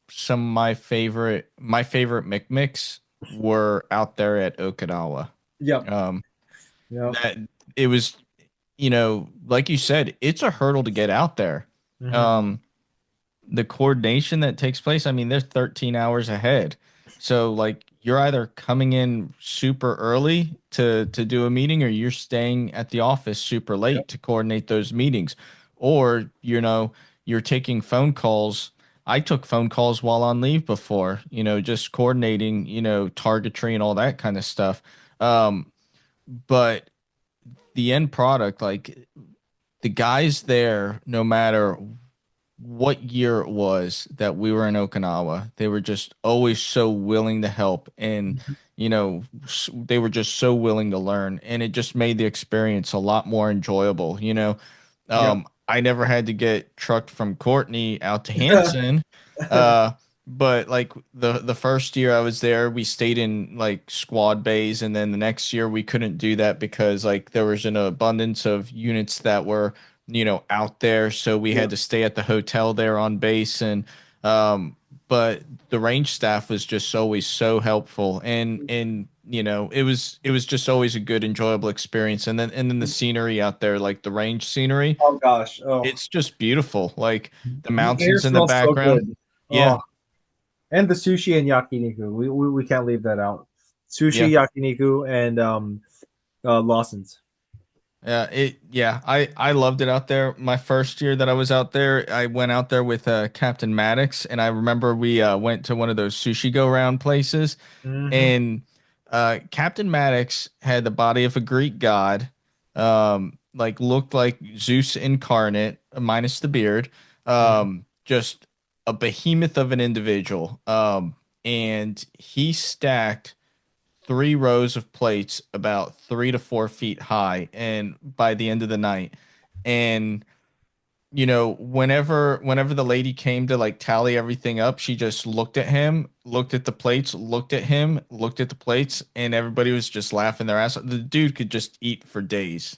some of my favorite mimics were out there at Okinawa. Yep. Um, Yep. that it was, like you said, it's a hurdle to get out there. Mm-hmm. Um, the coordination that takes place, I mean, they're 13 hours ahead. So like you're either coming in super early to do a meeting, or you're staying at the office super Yep. late to coordinate those meetings. Or, you're taking phone calls. I took phone calls while on leave before, just coordinating, targetry and all that kind of stuff. Um, but the end product, like the guys there, no matter what year it was that we were in Okinawa, they were just always so willing to help, and they were just so willing to learn, and it just made the experience a lot more enjoyable. Yep. I never had to get trucked from Courtney out to Hanson, uh, but like the first year I was there, we stayed in like squad bays, and then the next year we couldn't do that because like there was an abundance of units that were out there. So we had Yep. to stay at the hotel there on base. Um, but the range staff was just always so helpful. And it was just always a good, enjoyable experience. And then the scenery out there, like the range scenery, Oh gosh. Oh, it's just beautiful. Like the the air mountains in the smells so background. good. Yeah. Oh, and the sushi and yakiniku. We can't leave that out. Sushi, Yeah. yakiniku, and Lawson's. I loved it out there. My first year that I was out there, I went out there with Captain Maddox, and I remember we went to one of those sushi go round places, Mm-hmm. and Captain Maddox had the body of a Greek god, like looked like Zeus incarnate, minus the beard, Mm-hmm. just a behemoth of an individual, and he stacked 3 rows of plates about 3 to 4 feet high, and by the end of the night, and whenever the lady came to like tally everything up, she just looked at him, looked at the plates, looked at him, looked at the plates, and everybody was just laughing their ass off. The dude could just eat for days.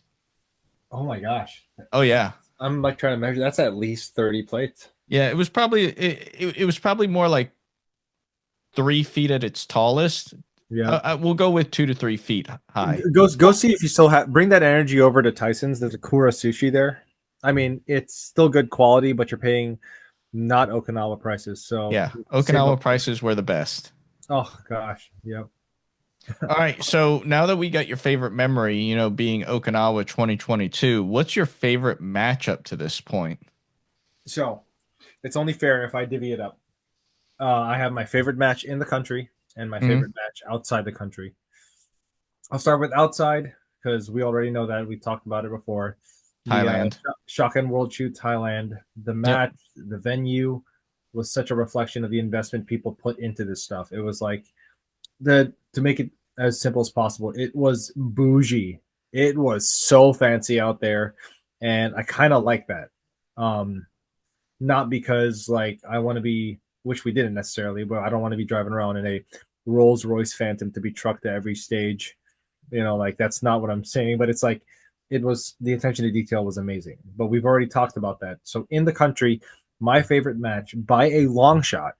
Oh my gosh. Oh yeah. I'm like trying to measure. That's at least 30 plates. Yeah, it was probably more like 3 feet at its tallest. Yeah. We'll go with 2 to 3 feet high. Go see if you still have bring that energy over to Tyson's. There's a Kura sushi there. I mean, it's still good quality, but you're paying not Okinawa prices. So Yeah, save up. Okinawa prices were the best. Oh gosh, yep. All right, so now that we got your favorite memory, being Okinawa 2022, what's your favorite matchup to this point? So it's only fair if I divvy it up. I have my favorite match in the country and my Hmm. favorite match outside the country. I'll start with outside because we already know that we've talked about it before. The Thailand. Shotgun World Shoot Thailand, the Yep. match, the venue was such a reflection of the investment people put into this stuff. It was like the to make it as simple as possible. It was bougie. It was so fancy out there, and I kind of like that. Um, Not because like I want to be, which we didn't necessarily, but I don't want to be driving around in a Rolls Royce Phantom to be trucked to every stage. Like that's not what I'm saying, but it's like it was the attention to detail was amazing. But we've already talked about that. So in the country, my favorite match by a long shot,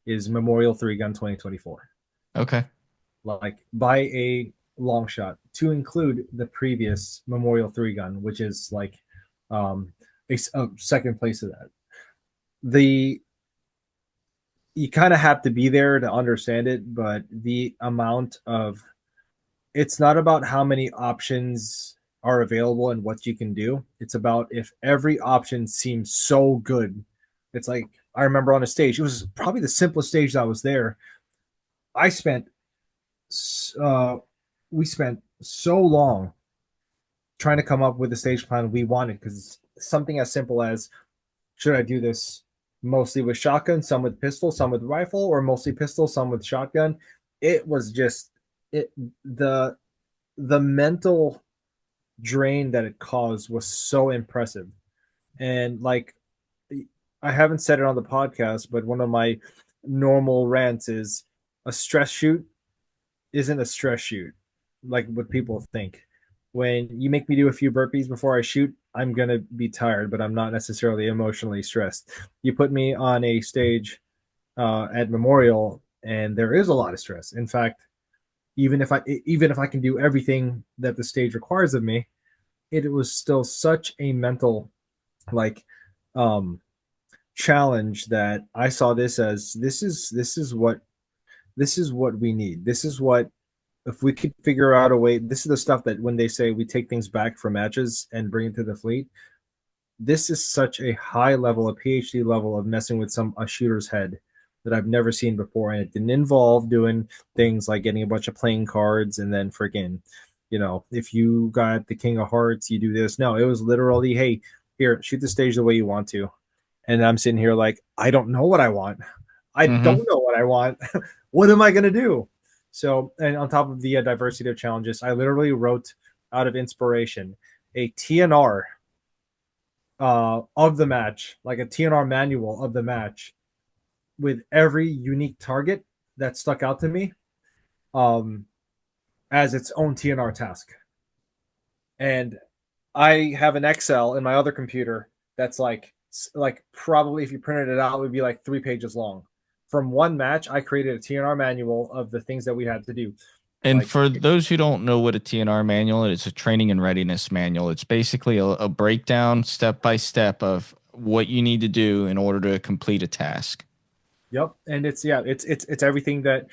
is Memorial Three Gun 2024. Okay. Like by a long shot, to include the previous Memorial Three Gun, which is like um, a second place of that. The You kind of have to be there to understand it, but the amount of it's not about how many options are available and what you can do. It's about if every option seems so good. It's like I remember on a stage, it was probably the simplest stage that was there. I spent, uh, we spent so long trying to come up with the stage plan we wanted because something as simple as should I do this mostly with shotgun, some with pistol, some with rifle, or mostly pistol, some with shotgun? It was just it the mental drain that it caused was so impressive. And like I haven't said it on the podcast, but one of my normal rants is a stress shoot isn't a stress shoot like what people think. When you make me do a few burpees before I shoot, I'm gonna be tired, but I'm not necessarily emotionally stressed. You put me on a stage at Memorial, and there is a lot of stress. In fact, even if I can do everything that the stage requires of me, it was still such a mental like um challenge that I saw this as this is what we need. This is what if we could figure out a way. This is the stuff that when they say we take things back from matches and bring it to the fleet. This is such a high level, a PhD level of messing with a shooter's head that I've never seen before, and it didn't involve doing things like getting a bunch of playing cards and then freaking, if you got the King of Hearts, you do this. No, it was literally, hey, here, shoot the stage the way you want to, and I'm sitting here like I don't know what I want. I Hmm. don't know what I want. What am I going to do? So, and on top of the diversity of challenges, I literally wrote out of inspiration a TNR of the match, like a TNR manual of the match with every unique target that stuck out to me um, as its own TNR task. And I have an Excel in my other computer that's like probably if you printed it out, it would be like 3 pages long. From one match, I created a TNR manual of the things that we had to do. And Like, for those who don't know what a TNR manual is, it's a training and readiness manual. It's basically a breakdown step by step of what you need to do in order to complete a task. yep, and it's everything that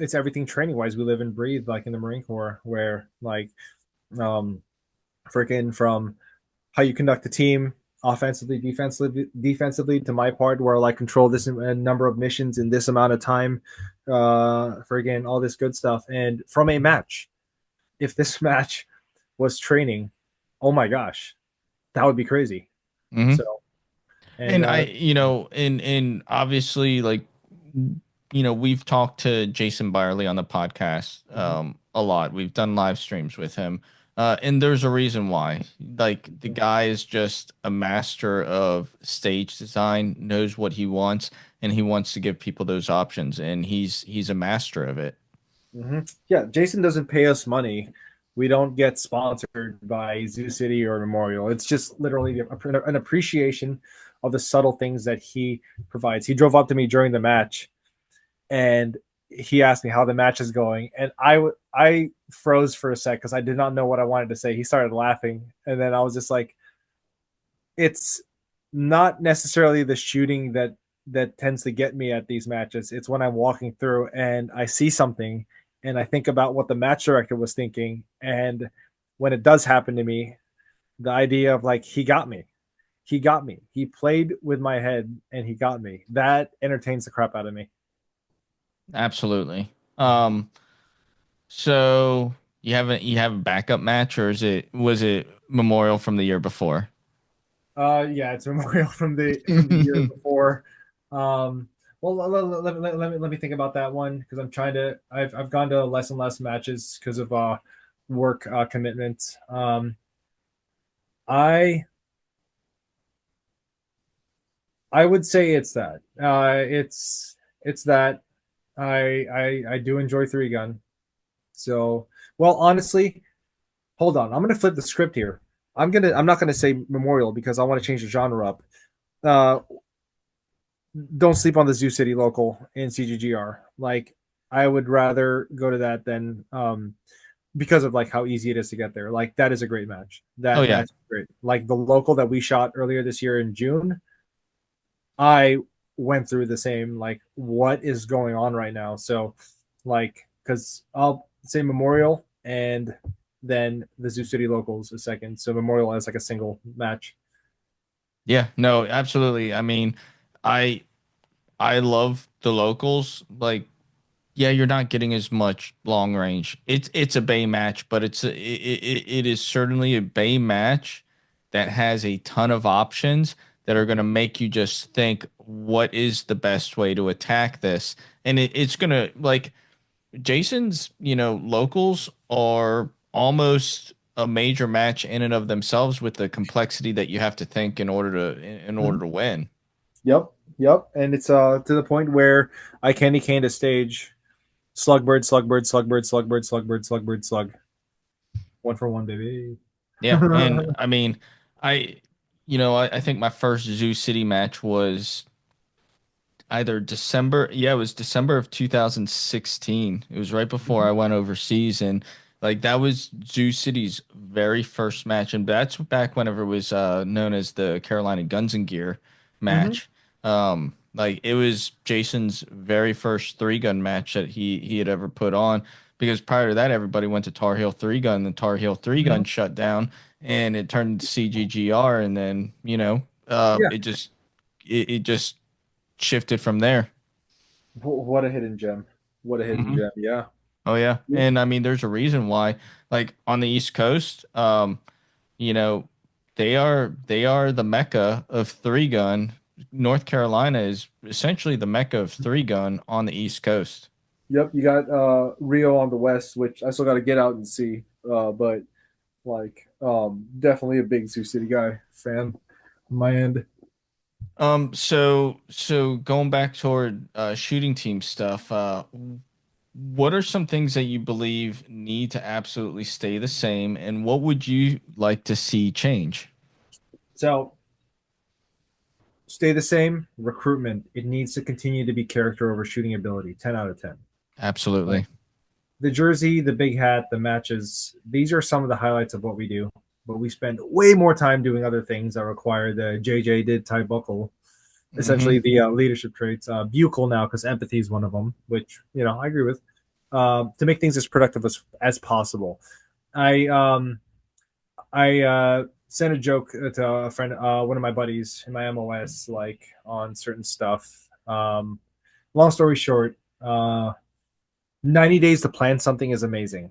it's everything training wise we live and breathe like in the Marine Corps, where like um freaking from how you conduct the team offensively, defensively to my part where I like control this number of missions in this amount of time, for again all this good stuff. And from a match, if this match was training, oh my gosh, that would be crazy. Hmm. So and And and obviously, like, we've talked to Jason Byerly on the podcast mhm, a lot. We've done live streams with him. And there's a reason why. Like, the mhm, guy is just a master of stage design, knows what he wants, and he wants to give people those options, and he's a master of it. yeah, Jason doesn't pay us money. We don't get sponsored by Zoo City or Memorial. It's just literally an appreciation of the subtle things that he provides. He drove up to me during the match and he asked me how the match is going, and I froze for a sec because I did not know what I wanted to say. He started laughing, and then I was just like, "It's not necessarily the shooting that that tends to get me at these matches. It's when I'm walking through and I see something and I think about what the match director was thinking. And when it does happen to me, the idea of like, he got me. He got me. He played with my head and he got me. That entertains the crap out of me. Absolutely. So you have a backup match, or was it Memorial from the year before? Yeah, it's Memorial from the year before. Um, well, let me think about that one because I'm trying to. I've gone to less and less matches because of work commitments. I I would say it's that. It's that I do enjoy three gun. So well, honestly, hold on. I'm gonna flip the script here. I'm not gonna say Memorial because I want to change the genre up. Uh, don't sleep on the Zoo City local in CGGR. Like I would rather go to that than because of like how easy it is to get there. Like that is a great match. Oh That yeah. match is great. Like the local that we shot earlier this year in June, I went through the same like what is going on right now. So like because I'll say Memorial and then the Zoo City locals a second. So Memorial as like a single match. Yeah, no, absolutely. I mean, I I love the locals. Like, yeah, you're not getting as much long range. It's a bay match, but it is certainly a bay match that has a ton of options that are going to make you just think, what is the best way to attack this? And it's going to like Jason's, locals are almost a major match in and of themselves with the complexity that you have to think in order Mhm. to win. Yep, yep. And it's to the point where I candy cane a stage. Slugbird, slugbird, slugbird, slugbird, slugbird, slugbird, slug. One for one, baby. Yeah, and I mean, I, I think my first Zoo City match was either December. Yeah, it was December of 2016. It was right before I went overseas, and like that was Zoo City's very first match, and that's back whenever it was known as the Carolina Guns and Gear Mm-hmm. match. Like it was Jason's very first three gun match that he had ever put on. Because prior to that, everybody went to Tar Heel three gun, and Tar Heel three gun Mm-hmm. shut down, and it turned into CGGR, and then Yeah. it just shifted from there. What a hidden gem. What a hidden Hmm. gem. Yeah. Oh yeah, Yeah. and I mean, there's a reason why. Like on the East Coast, you know, they are the mecca of three gun. North Carolina is essentially the mecca of three gun on the East Coast. Yep. You got Rio on the west, which I still got to get out and see. But like, definitely a big Sioux City guy fan. On my end. So going back toward shooting team stuff, what are some things that you believe need to absolutely stay the same, and what would you like to see change? So stay the same. Recruitment. It needs to continue to be character over shooting ability. 10 out of 10. Like Absolutely. the jersey, the big hat, the matches. These are some of the highlights of what we do. But we spend way more time doing other things that require the JJ did tie buckle, essentially Hmm. the leadership traits. Buccal now because empathy is one of them, which I agree with. To make things as productive as possible. I sent a joke to a friend, one of my buddies in my MOS, like on certain stuff. Long story short, 90 days to plan something is amazing.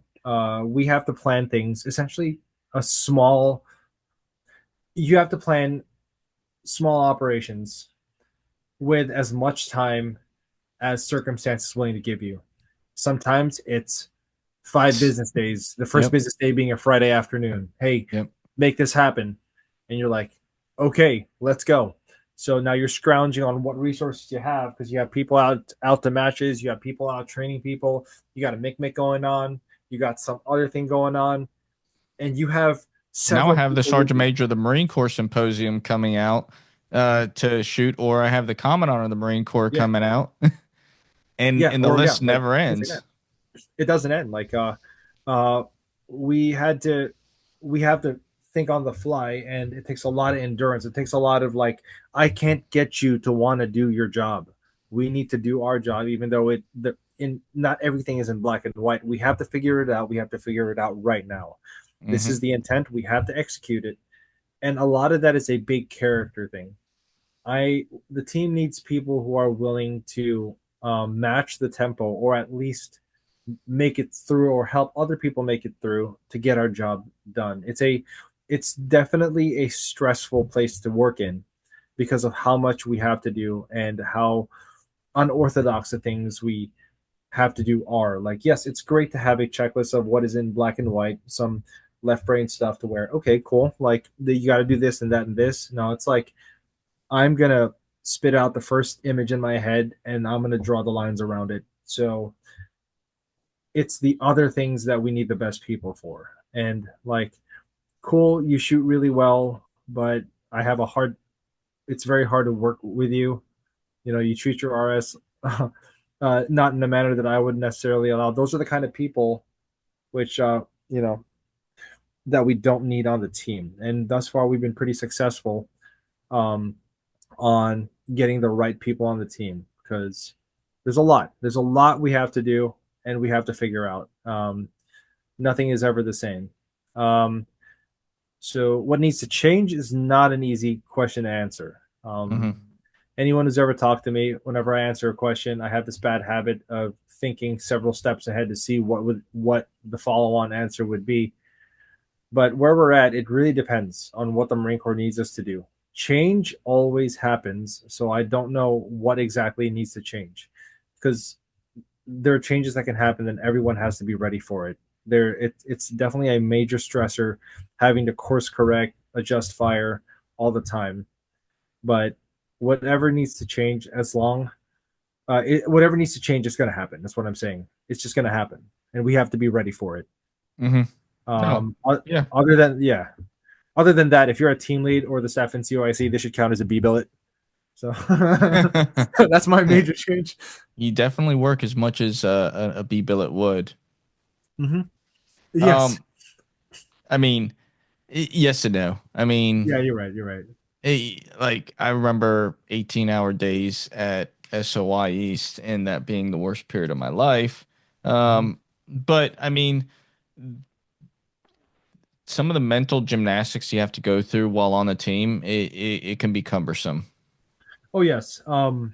We have to plan things essentially a small. You have to plan small operations with as much time as circumstances willing to give you. Sometimes it's 5 business days, the first Yep. business day being a Friday afternoon. Hey, Yep. make this happen. And you're like, okay, let's go. So now you're scrounging on what resources you have because you have people out to matches, you have people out training people, you got a mic going on, you got some other thing going on, and you have Now I several have the people with Sergeant you. Major of the Marine Corps Symposium coming out to shoot, or I have the Commandant of the Marine Corps Yeah, coming out, yeah, and the or yeah, list like never things like ends. that. It doesn't end. Like uh we had to we have to think on the fly, and it takes a lot of endurance. It takes a lot of like, I can't get you to want to do your job. We need to do our job, even though not everything is in black and white. We have to figure it out. We have to figure it out right now. This is Hmm. the intent. We have to execute it, and a lot of that is a big character thing. The team needs people who are willing to match the tempo, or at least make it through, or help other people make it through to get our job done. It's definitely a stressful place to work in because of how much we have to do and how unorthodox the things we have to do are. Like, yes, it's great to have a checklist of what is in black and white, some left brain stuff to where, okay, cool, like you got to do this and that and this. No, it's like I'm gonna spit out the first image in my head and I'm gonna draw the lines around it. So it's the other things that we need the best people for. And like, cool, you shoot really well, but I have a hard. It's very hard to work with you. You know, you treat your RS not in a manner that I would necessarily allow. Those are the kind of people which that we don't need on the team. And thus far, we've been pretty successful um, on getting the right people on the team because there's a lot. There's a lot we have to do and we have to figure out. Nothing is ever the same. Um, so, what needs to change is not an easy question to answer. Hmm. Anyone who's ever talked to me, whenever I answer a question, I have this bad habit of thinking several steps ahead to see what the follow on answer would be. But where we're at, it really depends on what the Marine Corps needs us to do. Change always happens, so I don't know what exactly needs to change because there are changes that can happen, and everyone has to be ready for it. It's definitely a major stressor having to course correct, adjust fire all the time. But whatever needs to change, whatever needs to change is going to happen. That's what I'm saying. It's just going to happen, and we have to be ready for it. Hmm. No. Um, Yeah. other than yeah, other than that, if you're a team lead or the staff in COIC, this should count as a B billet. So that's my major change. You definitely work as much as a B billet would. Mm-hmm. Yes. Um, I mean, yes and no. I mean, Yeah, you're right. You're right. like I remember 18-hour days at SOI East and that being the worst period of my life. Mm-hmm. But I mean, some of the mental gymnastics you have to go through while on the team, it can be cumbersome. Oh yes. And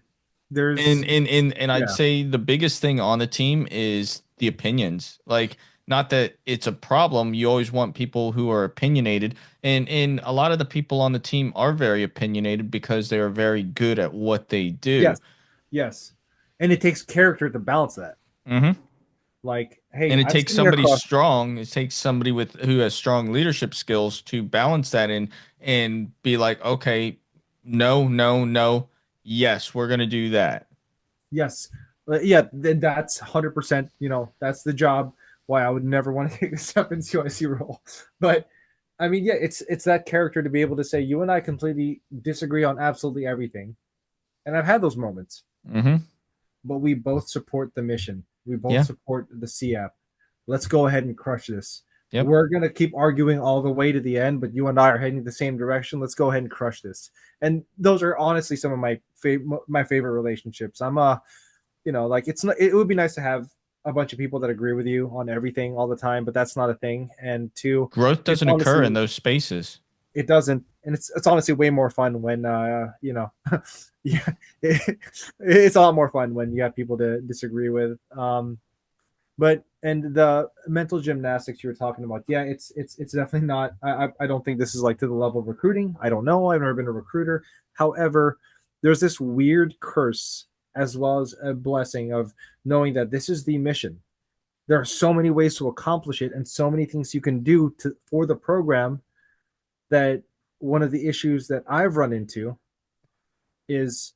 There's and and and I'd yeah. say the biggest thing on the team is the opinions. Like, not that it's a problem. You always want people who are opinionated, and a lot of the people on the team are very opinionated because they are very good at what they do. Yes. Yes. And it takes character to balance that. Hmm. Like, hey, And it I'm takes sitting somebody across. strong. It takes somebody with who has strong leadership skills to balance that and be like, okay, no, no, no, yes, we're gonna do that. Yes. Yeah, that's 100%, that's the job why I would never want to take a step into a C role. But I mean, yeah, it's that character to be able to say you and I completely disagree on absolutely everything. And I've had those moments, Hmm. but we both support the mission. We both Yeah. support the CAP. Let's go ahead and crush this. Yep. We're gonna keep arguing all the way to the end, but you and I are heading the same direction. Let's go ahead and crush this. And those are honestly some of my favorite relationships. Like it's not. It would be nice to have a bunch of people that agree with you on everything all the time, but that's not a thing. And two, Growth it's doesn't occur in honestly those spaces. it doesn't, and it's honestly way more fun when yeah, it's a lot more fun when you have people to disagree with. But and the mental gymnastics you were talking about, yeah, it's definitely not. I don't think this is like to the level of recruiting. I don't know. I've never been a recruiter. However, there's this weird curse as well as a blessing of knowing that this is the mission. There are so many ways to accomplish it, and so many things you can do for the program. That one of the issues that I've run into is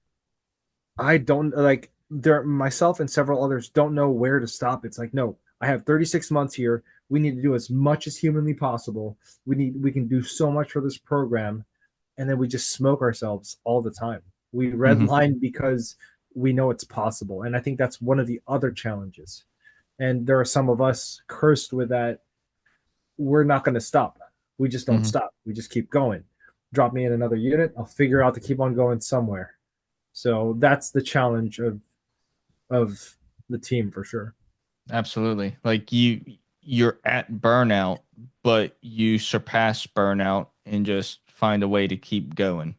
I don't like there myself and several others don't know where to stop. It's like, no, I have 36 months here. We need to do as much as humanly possible. We can do so much for this program, and then we just smoke ourselves all the time. We Hmm. redline because we know it's possible. And I think that's one of the other challenges. And there are some of us cursed with that. We're not going to stop. We just don't Hmm. stop. We just keep going. Drop me in another unit. I'll figure out to keep on going somewhere. So that's the challenge of the team for sure. Absolutely. Like you're at burnout, but you surpass burnout and just find a way to keep going.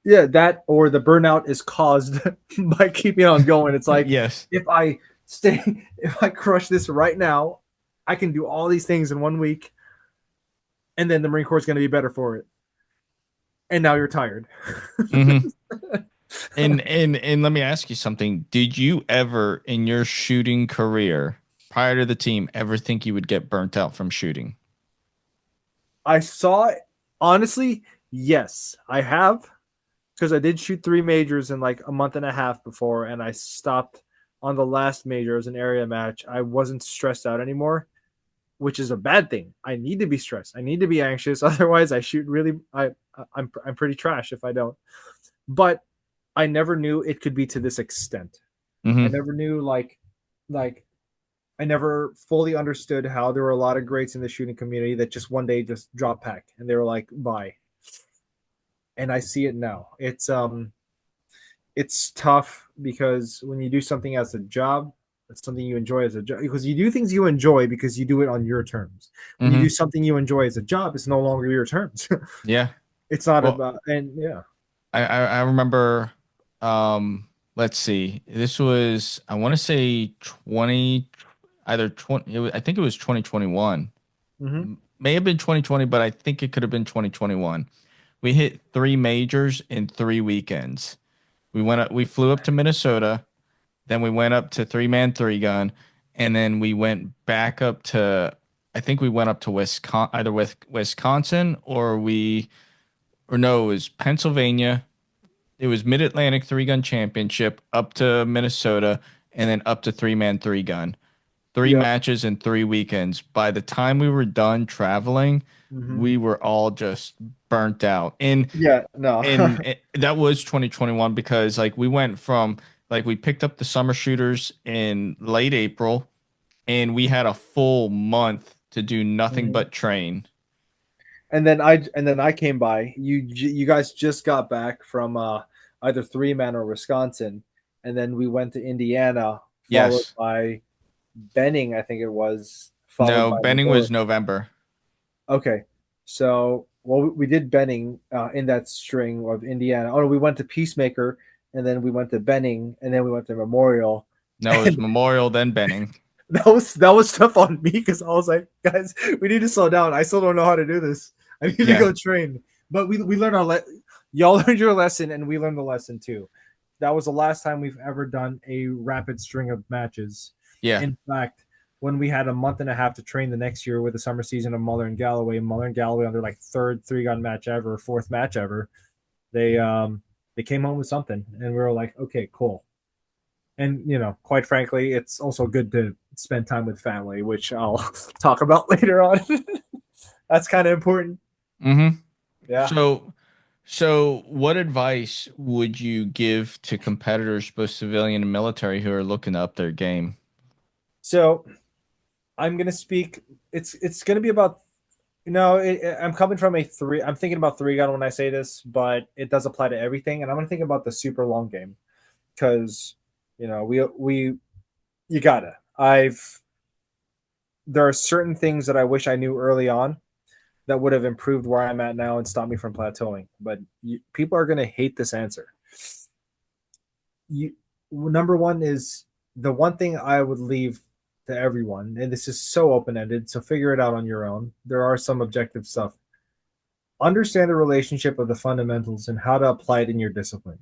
Yeah, that or the burnout is caused by keeping on going. It's like Yes. if I stay, if I crush this right now, I can do all these things in 1 week, and then the Marine Corps is going to be better for it. And now you're tired. Hmm. And let me ask you something. Did you ever in your shooting career prior to the team ever think you would get burnt out from shooting? I saw, honestly, yes, I have because I did shoot 3 majors in like a month and a half before, and I stopped on the last major as an area match. I wasn't stressed out anymore, which is a bad thing. I need to be stressed. I need to be anxious. Otherwise, I shoot really. I'm pretty trash if I don't. But I never knew it could be to this extent. I Hmm. never knew like I never fully understood how there were a lot of greats in the shooting community that just one day just dropped pack and they were like bye. And I see it now. It's tough because when you do something as a job, it's something you enjoy as a job because you do things you enjoy because you do it on your terms. When you do Hmm. something you enjoy as a job, it's no longer your terms. Yeah. It's not Well, about and yeah. I remember, let's see, this was, I want to say 20, either 20, I think it was 2021. Mm-hmm. May have been 2020, but I think it could have been 2021. We hit three majors in 3 weekends. We flew up to Minnesota, then we went up to three man three gun, and then we went back up to, I think we went up to Wisconsin, either with Wisconsin or no, it was Pennsylvania. It was Mid Atlantic three gun championship up to Minnesota, and then up to three man three gun. Three Yep. matches in 3 weekends. By the time we were done traveling, Mm-hmm. we were all just burnt out. And Yeah. No. that was 2021 because like we went from like we picked up the summer shooters in late April and we had a full month to do nothing Mhm. but train. And then I came by. You guys just got back from either Three Man or Wisconsin, and then we went to Indiana, followed Yes. by Benning, I think it was, followed No, by Benning Memorial. was November. Okay, so well, we did Benning in that string of Indiana. Oh no, we went to Peacemaker, and then we went to Benning, and then we went to Memorial. No, it was Memorial, then Benning. That was tough on me because I was like, guys, we need to slow down. I still don't know how to do this. I need to Yeah. go train. But we learned y'all learned your lesson and we learned the lesson too. That was the last time we've ever done a rapid string of matches. Yeah. In fact, when we had a month and a half to train the next year with the summer season of Muller and Galloway on their like third three gun match ever, fourth match ever, they um they came home with something and we were like, okay, cool. And quite frankly, it's also good to spend time with family, which I'll talk about later on. That's kind of important. Mm-hmm. Yeah. So, what advice would you give to competitors, both civilian and military, who are looking to up their game? So I'm gonna speak. It's gonna be about. I'm coming from a three. I'm thinking about three gun when I say this, but it does apply to everything. And I'm gonna think about the super long game because we you gotta. I've There are certain things that I wish I knew early on that would have improved where I'm at now and stopped me from plateauing. But people are going to hate this answer. You, number one is the one thing I would leave to everyone, and this is so open ended, so figure it out on your own. There are some objective stuff. Understand the relationship of the fundamentals and how to apply it in your discipline,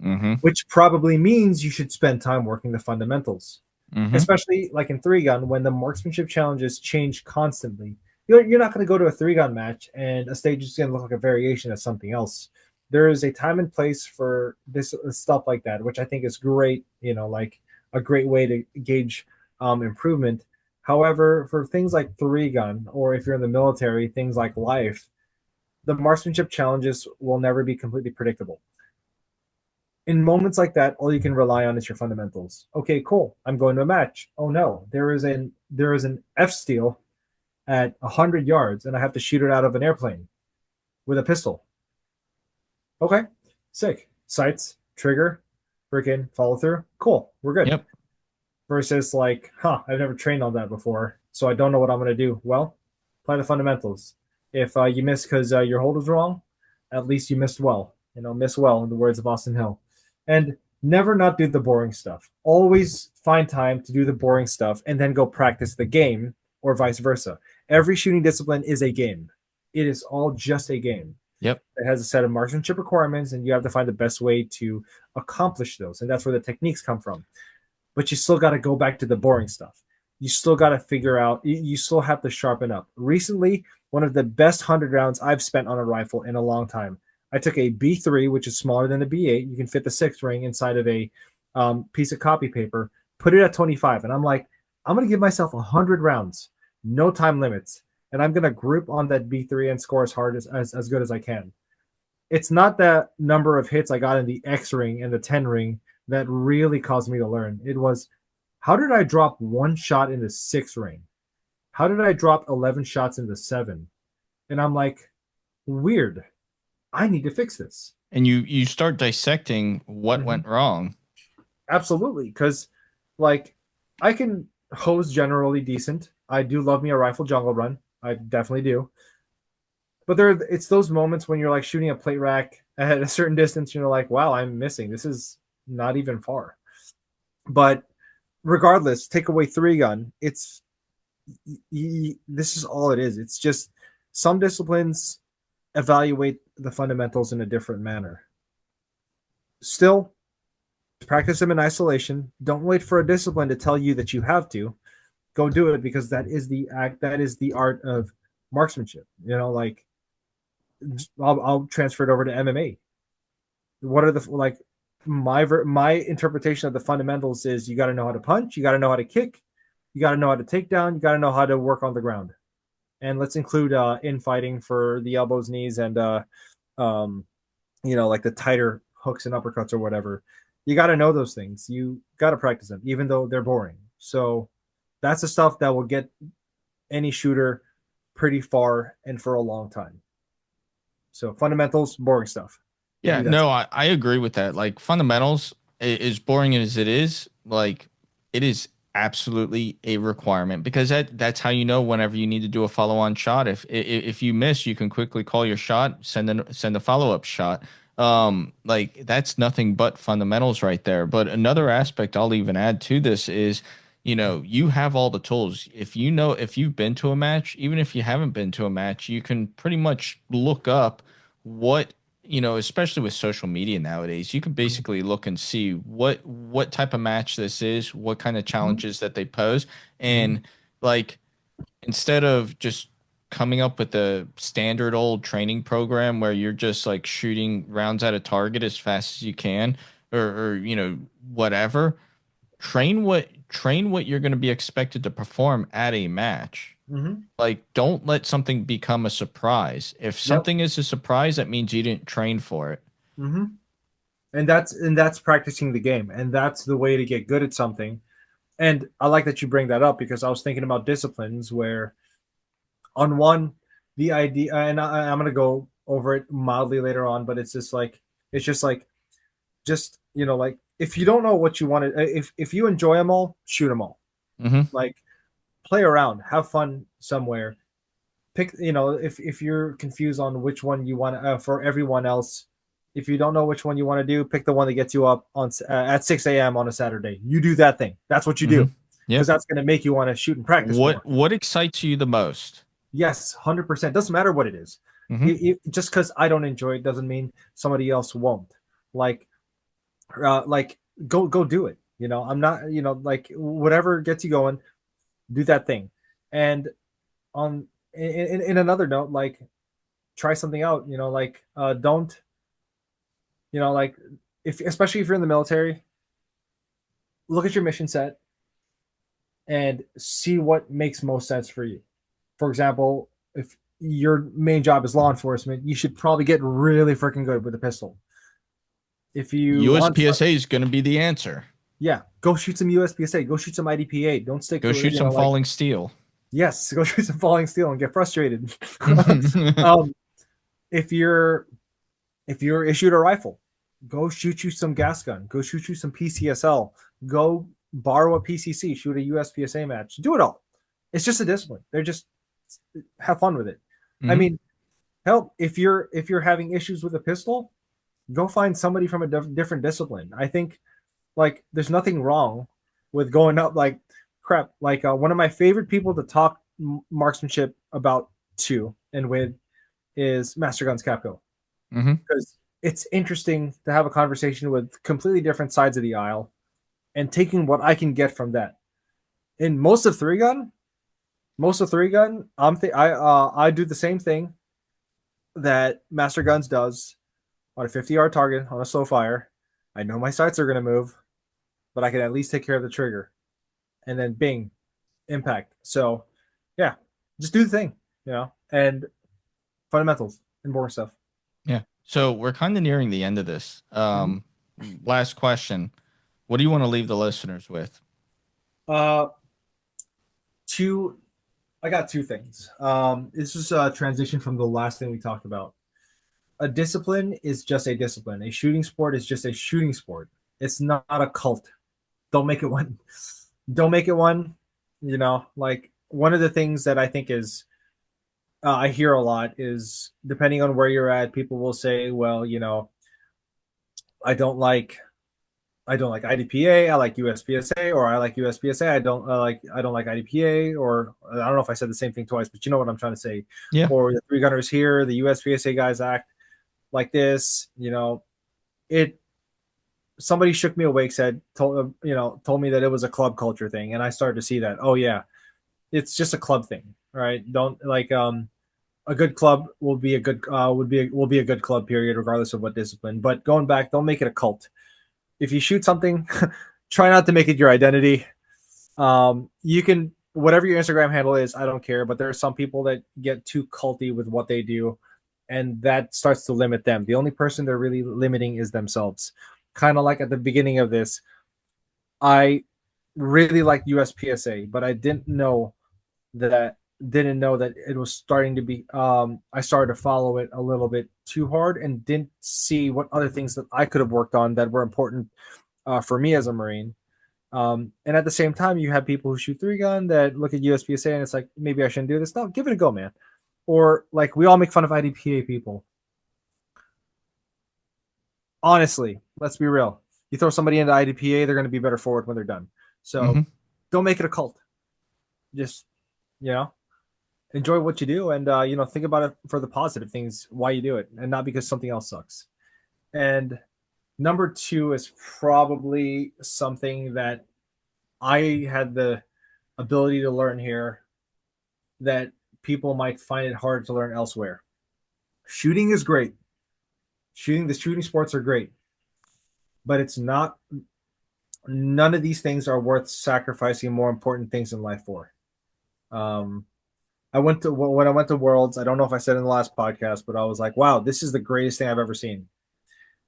Mm-hmm. which probably means you should spend time working the fundamentals, Mm-hmm. especially like in three gun when the marksmanship challenges change constantly. You're not going to go to a three gun match and a stage is going to look like a variation of something else. There is a time and place for this stuff like that, which I think is great. Like a great way to gauge improvement. However, for things like three gun, or if you're in the military, things like life, the marksmanship challenges will never be completely predictable. In moments like that, all you can rely on is your fundamentals. Okay, cool. I'm going to a match. Oh no, there is an F steal at 100 yards and I have to shoot it out of an airplane with a pistol. Okay, sick. Sights, trigger, freaking follow through. Cool, we're good. Yep. Versus like, I've never trained on that before, so I don't know what I'm gonna do. Well, play the fundamentals. If you miss because your hold was wrong, at least you missed well. Miss well in the words of Austin Hill. And never not do the boring stuff. Always find time to do the boring stuff and then go practice the game or vice versa. Every shooting discipline is a game. It is all just a game. Yep. It has a set of marksmanship requirements, and you have to find the best way to accomplish those. And that's where the techniques come from. But you still got to go back to the boring stuff. You still got to figure out, you still have to sharpen up. Recently, one of the best 100 rounds I've spent on a rifle in a long time. I took a B3, which is smaller than a B8. You can fit the six ring inside of a piece of copy paper, put it at 25. And I'm like, I'm going to give myself 100 rounds, no time limits. And I'm going to grip on that B3 and score as hard as good as I can. It's not that number of hits I got in the X ring and the 10 ring that really caused me to learn. It was, how did I drop one shot in the six ring? How did I drop 11 shots in the seven? And I'm like, weird. I need to fix this. And you start dissecting what Mm-hmm. went wrong. Absolutely. Because, like, I can hose generally decent. I do love me a rifle jungle run. I definitely do. But it's those moments when you're like shooting a plate rack at a certain distance, you're like, wow, I'm missing. This is not even far. But regardless, take away three gun. This is all it is. It's just some disciplines evaluate the fundamentals in a different manner. Still, practice them in isolation. Don't wait for a discipline to tell you that you have to. Go do it because that is the act. That is the art of marksmanship. Like I'll transfer it over to MMA. What are the like my interpretation of the fundamentals is you got to know how to punch, you got to know how to kick, you got to know how to take down, you got to know how to work on the ground. And let's include infighting for the elbows, knees, and like the tighter hooks and uppercuts or whatever. You got to know those things. You got to practice them, even though they're boring. So that's the stuff that will get any shooter pretty far and for a long time. So fundamentals, boring stuff. Yeah, Do that no, stuff. I agree with that. Like fundamentals, as boring as it is, like it is absolutely a requirement because that's how you know whenever you need to do a follow-on shot. If you miss, you can quickly call your shot, send a follow-up shot. Like that's nothing but fundamentals right there. But another aspect I'll even add to this is, you have all the tools. If you've been to a match, even if you haven't been to a match, you can pretty much look up what especially with social media nowadays, you can basically look and see what type of match this is, what kind of Mm-hmm. challenges that they pose, Mm-hmm. and like instead of just coming up with a standard old training program where you're just like shooting rounds at a target as fast as you can, or whatever, train what you're going to be expected to perform at a match. Mm-hmm. Like, don't let something become a surprise. If Yep. something is a surprise, that means you didn't train for it. Mm-hmm. And that's practicing the game, and that's the way to get good at something. And I like that you bring that up because I was thinking about disciplines where, on one, the idea, and I'm gonna go over it mildly later on, but it's just like like if you don't know what you want to, if you enjoy them all, shoot them all. Hmm. Like play around, have fun somewhere. Pick, if you're confused on which one you want for everyone else, if you don't know which one you want to do, pick the one that gets you up on at 6 a.m. on a Saturday. You do that thing. That's what you Hmm. do because Yep. that's going to make you want to shoot and practice more. What excites you the most? Yes, 100%. Doesn't matter what it is. Hmm. Just because I don't enjoy it doesn't mean somebody else won't. Like, like go do it. I'm not. Like whatever gets you going, do that thing. And on in another note, like try something out. Like don't. Like if especially if you're in the military, look at your mission set and see what makes most sense for you. For example, if your main job is law enforcement, you should probably get really freaking good with a pistol. If you want, USPSA is going to be the answer. yeah, go shoot some USPSA, go shoot some IDPA. Don't stick Go to shoot some falling steel. Yes, go shoot some falling steel and get frustrated. um, if you're issued a rifle, go shoot you some gas gun. Go shoot you some PCSL. Go borrow a PCC. Shoot a USPSA match. Do it all. It's just a discipline. They're just have fun with it. I Hmm. mean, hell, if you're having issues with a pistol, go find somebody from a different discipline. I think like there's nothing wrong with going up like crap. Like one of my favorite people to talk marksmanship about to and with is Master Guns Capco Hmm. because it's interesting to have a conversation with completely different sides of the aisle and taking what I can get from that. In most of three gun, I do the same thing that Master Guns does on a 50-yard target on a slow fire. I know my sights are going to move, but I can at least take care of the trigger, and then bing, impact. So, yeah, just do the thing, and fundamentals and boring stuff. Yeah. So we're kind of nearing the end of this. Mm-hmm. Last question. What do you want to leave the listeners with? Uh, two. I got two things. This is a transition from the last thing we talked about. A discipline is just a discipline. A shooting sport is just a shooting sport. It's not a cult. Don't make it one. Don't make it one. Like one of the things that I think is I hear a lot is depending on where you're at, people will say, well, I don't like I don't like IDPA. I like USPSA, or I like USPSA. I don't like IDPA, or I don't know if I said the same thing twice, but you know what I'm trying to say. Yeah. Or the three gunners here, the USPSA guys act like this. It. Somebody shook me awake, told me that it was a club culture thing, and I started to see that. Oh yeah, it's just a club thing, right? Don't like a good club will be a good will be a good club period regardless of what discipline. But going back, don't make it a cult. If you shoot something, try not to make it your identity. You can whatever your Instagram handle is, I don't care. But there are some people that get too culty with what they do, and that starts to limit them. The only person they're really limiting is themselves. Kind of like at the beginning of this, I really liked USPSA, but I didn't know that it was starting to be I started to follow it a little bit too hard and didn't see what other things that I could have worked on that were important for me as a Marine. And at the same time, you have people who shoot three gun that look at USPSA and it's like, maybe I shouldn't do this. No, give it a go, man. Or like we all make fun of IDPA people. Honestly, let's be real. You throw somebody into IDPA, they're going to be better forward when they're done. So Hmm. don't make it a cult. Just, you know, enjoy what you do and, think about it for the positive things, why you do it, and not because something else sucks. And number two is probably something that I had the ability to learn here that people might find it hard to learn elsewhere. Shooting is great. The shooting sports are great, but it's not. None of these things are worth sacrificing more important things in life for. Um, I went to when I went to Worlds. I don't know if I said in the last podcast, but I was like, "Wow, this is the greatest thing I've ever seen."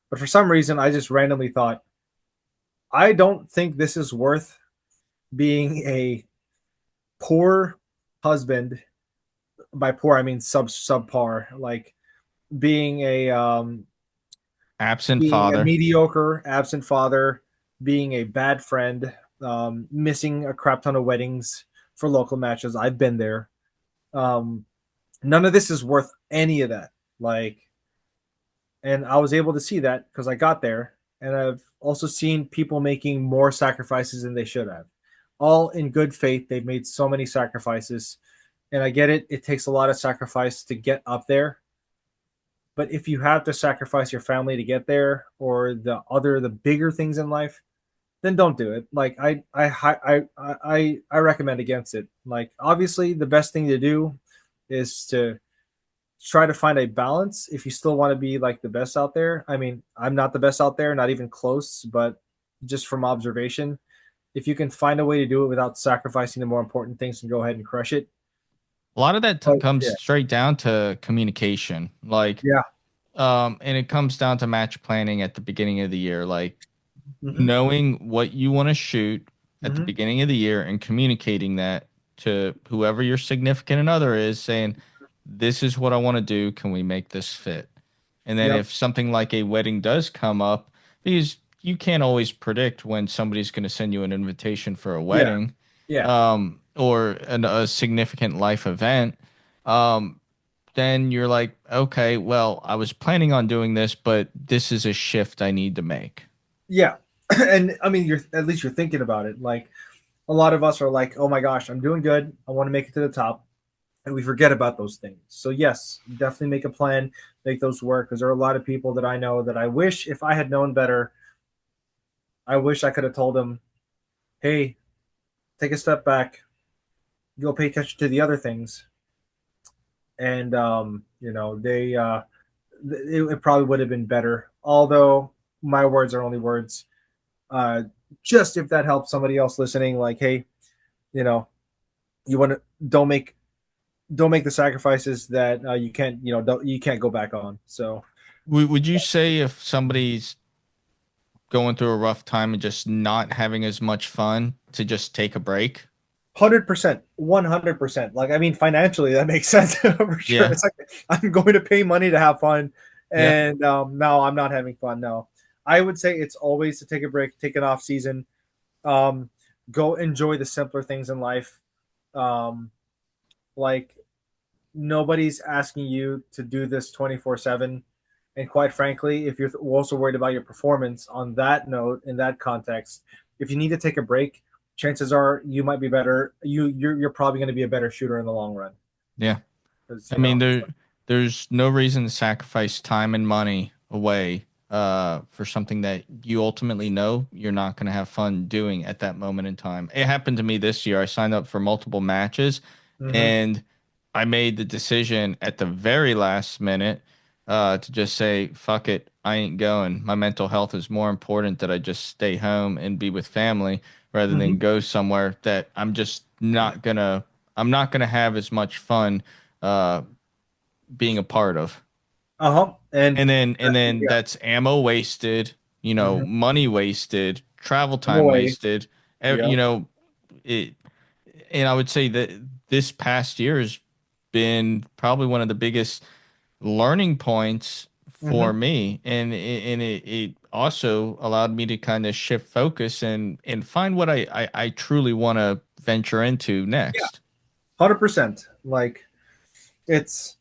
But for some reason, I just randomly thought, I don't think this is worth being a poor husband. By poor, I mean subpar. Like being Absent being a father. mediocre absent father, being a bad friend, missing a crap ton of weddings for local matches. I've been there. Um, None of this is worth any of that. Like, and I was able to see that because I got there, and I've also seen people making more sacrifices than they should have. All in good faith, they've made so many sacrifices, and I get it. It takes a lot of sacrifice to get up there, but if you have to sacrifice your family to get there or the bigger things in life, then don't do it. Like I recommend against it. Like obviously the best thing to do is to try to find a balance if you still want to be like the best out there. I mean, I'm not the best out there, not even close, but just from observation, if you can find a way to do it without sacrificing the more important things and go ahead and crush it. A lot of that But comes yeah, straight down to communication. yeah, And it comes down to match planning at the beginning of the year. Like mm-hmm, knowing what you want to shoot at the mm-hmm, beginning of the year and communicating that. to whoever your significant other is, saying, "This is what I want to do. Can we make this fit?" And then Yep. if something like a wedding does come up, because you can't always predict when somebody's going to send you an invitation for a Yeah. wedding, Yeah. or a significant life event, um, then you're like, okay, well, I was planning on doing this, but this is a shift I need to make. Yeah. And I mean, you're at least you're thinking about it. Like a lot of us are like, oh my gosh, I'm doing good. I want to make it to the top. And we forget about those things. So yes, definitely make a plan, make those work. Because there are a lot of people that I know that I wish if I had known better, I wish I could have told them, hey, take a step back, go pay attention to the other things. And it probably would have been better. Although my words are only words. Uh, just if that helps somebody else listening, like, hey, you know, you want to don't make the sacrifices that you can't you can't go back on. So Would you say if somebody's going through a rough time and just not having as much fun to just take a break? 100%, 100%. Like, I mean, financially, that makes sense for sure. Yeah. It's like I'm going to pay money to have fun, Yeah. and now I'm not having fun. No, I would say it's always to take a break, take an off season, um, go enjoy the simpler things in life. Um, like nobody's asking you to do this 24/7. And quite frankly, if you're also worried about your performance on that note, in that context, if you need to take a break, chances are you might be better. You're probably going to be a better shooter in the long run. Yeah. Because I mean, there's no reason to sacrifice time and money away for something that you ultimately know you're not going to have fun doing at that moment in time. It happened to me this year. I signed up for multiple matches mm-hmm, and I made the decision at the very last minute to just say, fuck it, I ain't going. My mental health is more important that I just stay home and be with family rather mm-hmm. than go somewhere that I'm not gonna have as much fun uh being a part of. Uh-huh. And And then yeah, that's ammo wasted, mm-hmm. money wasted, travel I'm time away. wasted. Yeah. It and I would say that this past year has been probably one of the biggest learning points for Mm-hmm. me, and it also allowed me to kind of shift focus and find what I truly want to venture into Yeah. next. 100%. Like it's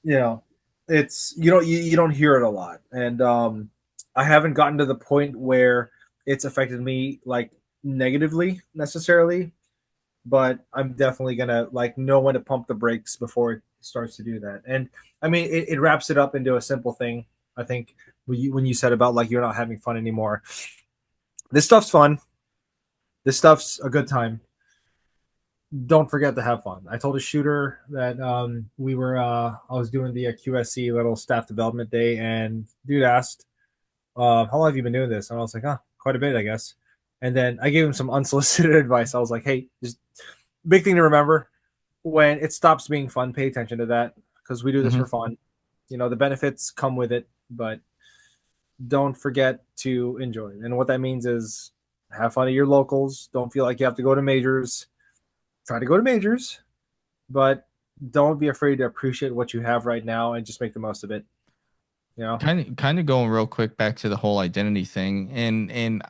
you know, it's you don't hear it a lot, and I haven't gotten to the point where it's affected me like negatively necessarily, but I'm definitely gonna like know when to pump the brakes before it starts to do that. And I mean, it wraps it up into a simple thing. I think when you said about like you're not having fun anymore, this stuff's fun. This stuff's a good time. Don't forget to have fun. I told a shooter that I was doing the QSC little staff development day, and dude asked, how long have you been doing this? And I was like, quite a bit, I guess. And then I gave him some unsolicited advice. I was like, hey, just big thing to remember when it stops being fun, pay attention to that because we do this for Hmm. fun. The benefits come with it, but don't forget to enjoy it. And what that means is have fun at your locals. Don't feel like you have to go to majors. Try to go to majors, but don't be afraid to appreciate what you have right now and just make the most of it. You know? Kind of going real quick back to the whole identity thing, and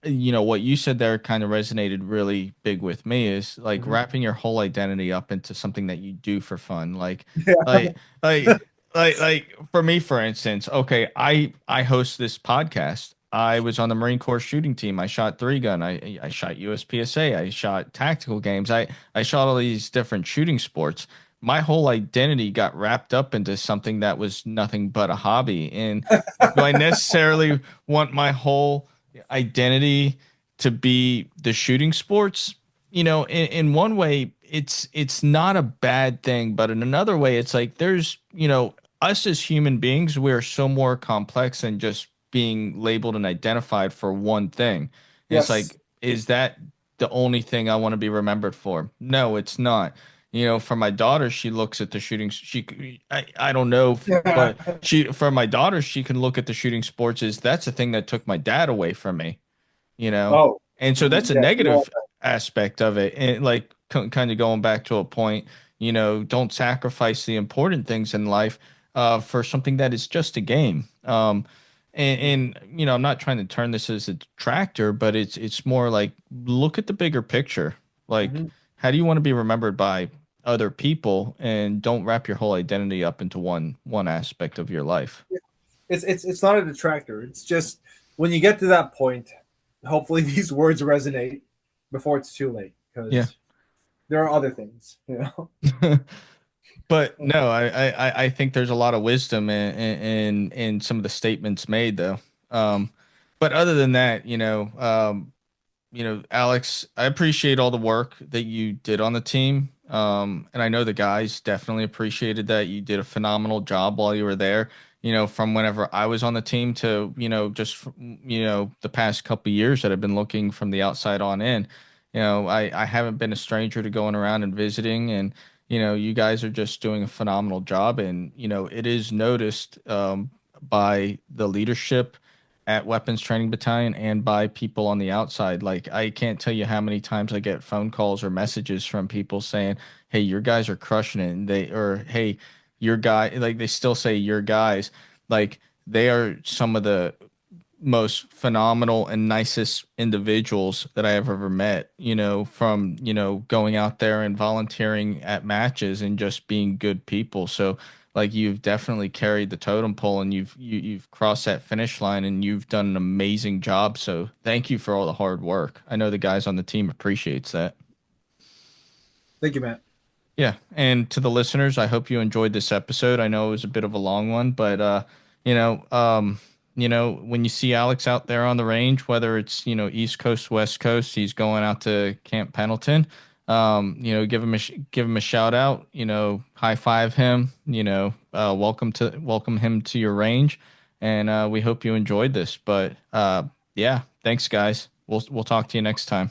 what you said there kind of resonated really big with me is like Mhm. wrapping your whole identity up into something that you do for fun, Yeah. like, like, like for me, for instance, okay, I host this podcast. I was on the Marine Corps shooting team. I shot three gun. I shot USPSA. I shot tactical games. I shot all these different shooting sports. My whole identity got wrapped up into something that was nothing but a hobby. And do I necessarily want my whole identity to be the shooting sports? In one way, it's not a bad thing, but in another way, it's like there's, us as human beings, we're so more complex than just being labeled and identified for one thing. And it's Yes. like, is that the only thing I want to be remembered for? No, it's not. For my daughter, she looks at the shooting. I don't know, but for my daughter, she can look at the shooting sports as that's the thing that took my dad away from me, you know? Oh, And so that's a yeah. You don't want negative that. aspect of it. And like kind of going back to a point, don't sacrifice the important things in life for something that is just a game. Mhm. I'm not trying to turn this as a detractor, but it's more like look at the bigger picture. Like, Mhm. how do you want to be remembered by other people, and don't wrap your whole identity up into one aspect of your life. It's not a detractor. It's just when you get to that point, hopefully these words resonate before it's too late Yeah. because there are other things, you know. But no, I think there's a lot of wisdom in some of the statements made though. Um, but other than that, Alex, I appreciate all the work that you did on the team. And I know the guys definitely appreciated that. You did a phenomenal job while you were there, from whenever I was on the team to, the past couple of years that I've been looking from the outside on in. I haven't been a stranger to going around and visiting, and, you guys are just doing a phenomenal job. And, it is noticed, by the leadership at Weapons Training Battalion and by people on the outside. Like, I can't tell you how many times I get phone calls or messages from people saying, "Hey, your guys are crushing it," and "Hey, your guy," like they still say "your guys," like they are some of the most phenomenal and nicest individuals that I have ever met, from, going out there and volunteering at matches and just being good people. So like you've definitely carried the totem pole and you've crossed that finish line and you've done an amazing job. So thank you for all the hard work. I know the guys on the team appreciates that. Thank you, Matt. Yeah, and to the listeners, I hope you enjoyed this episode. I know it was a bit of a long one, but you know, um, when you see Alex out there on the range, whether it's, East Coast, West Coast, he's going out to Camp Pendleton. Give him a shout out, high five him, welcome him to your range, and we hope you enjoyed this. But yeah, thanks guys. We'll talk to you next time.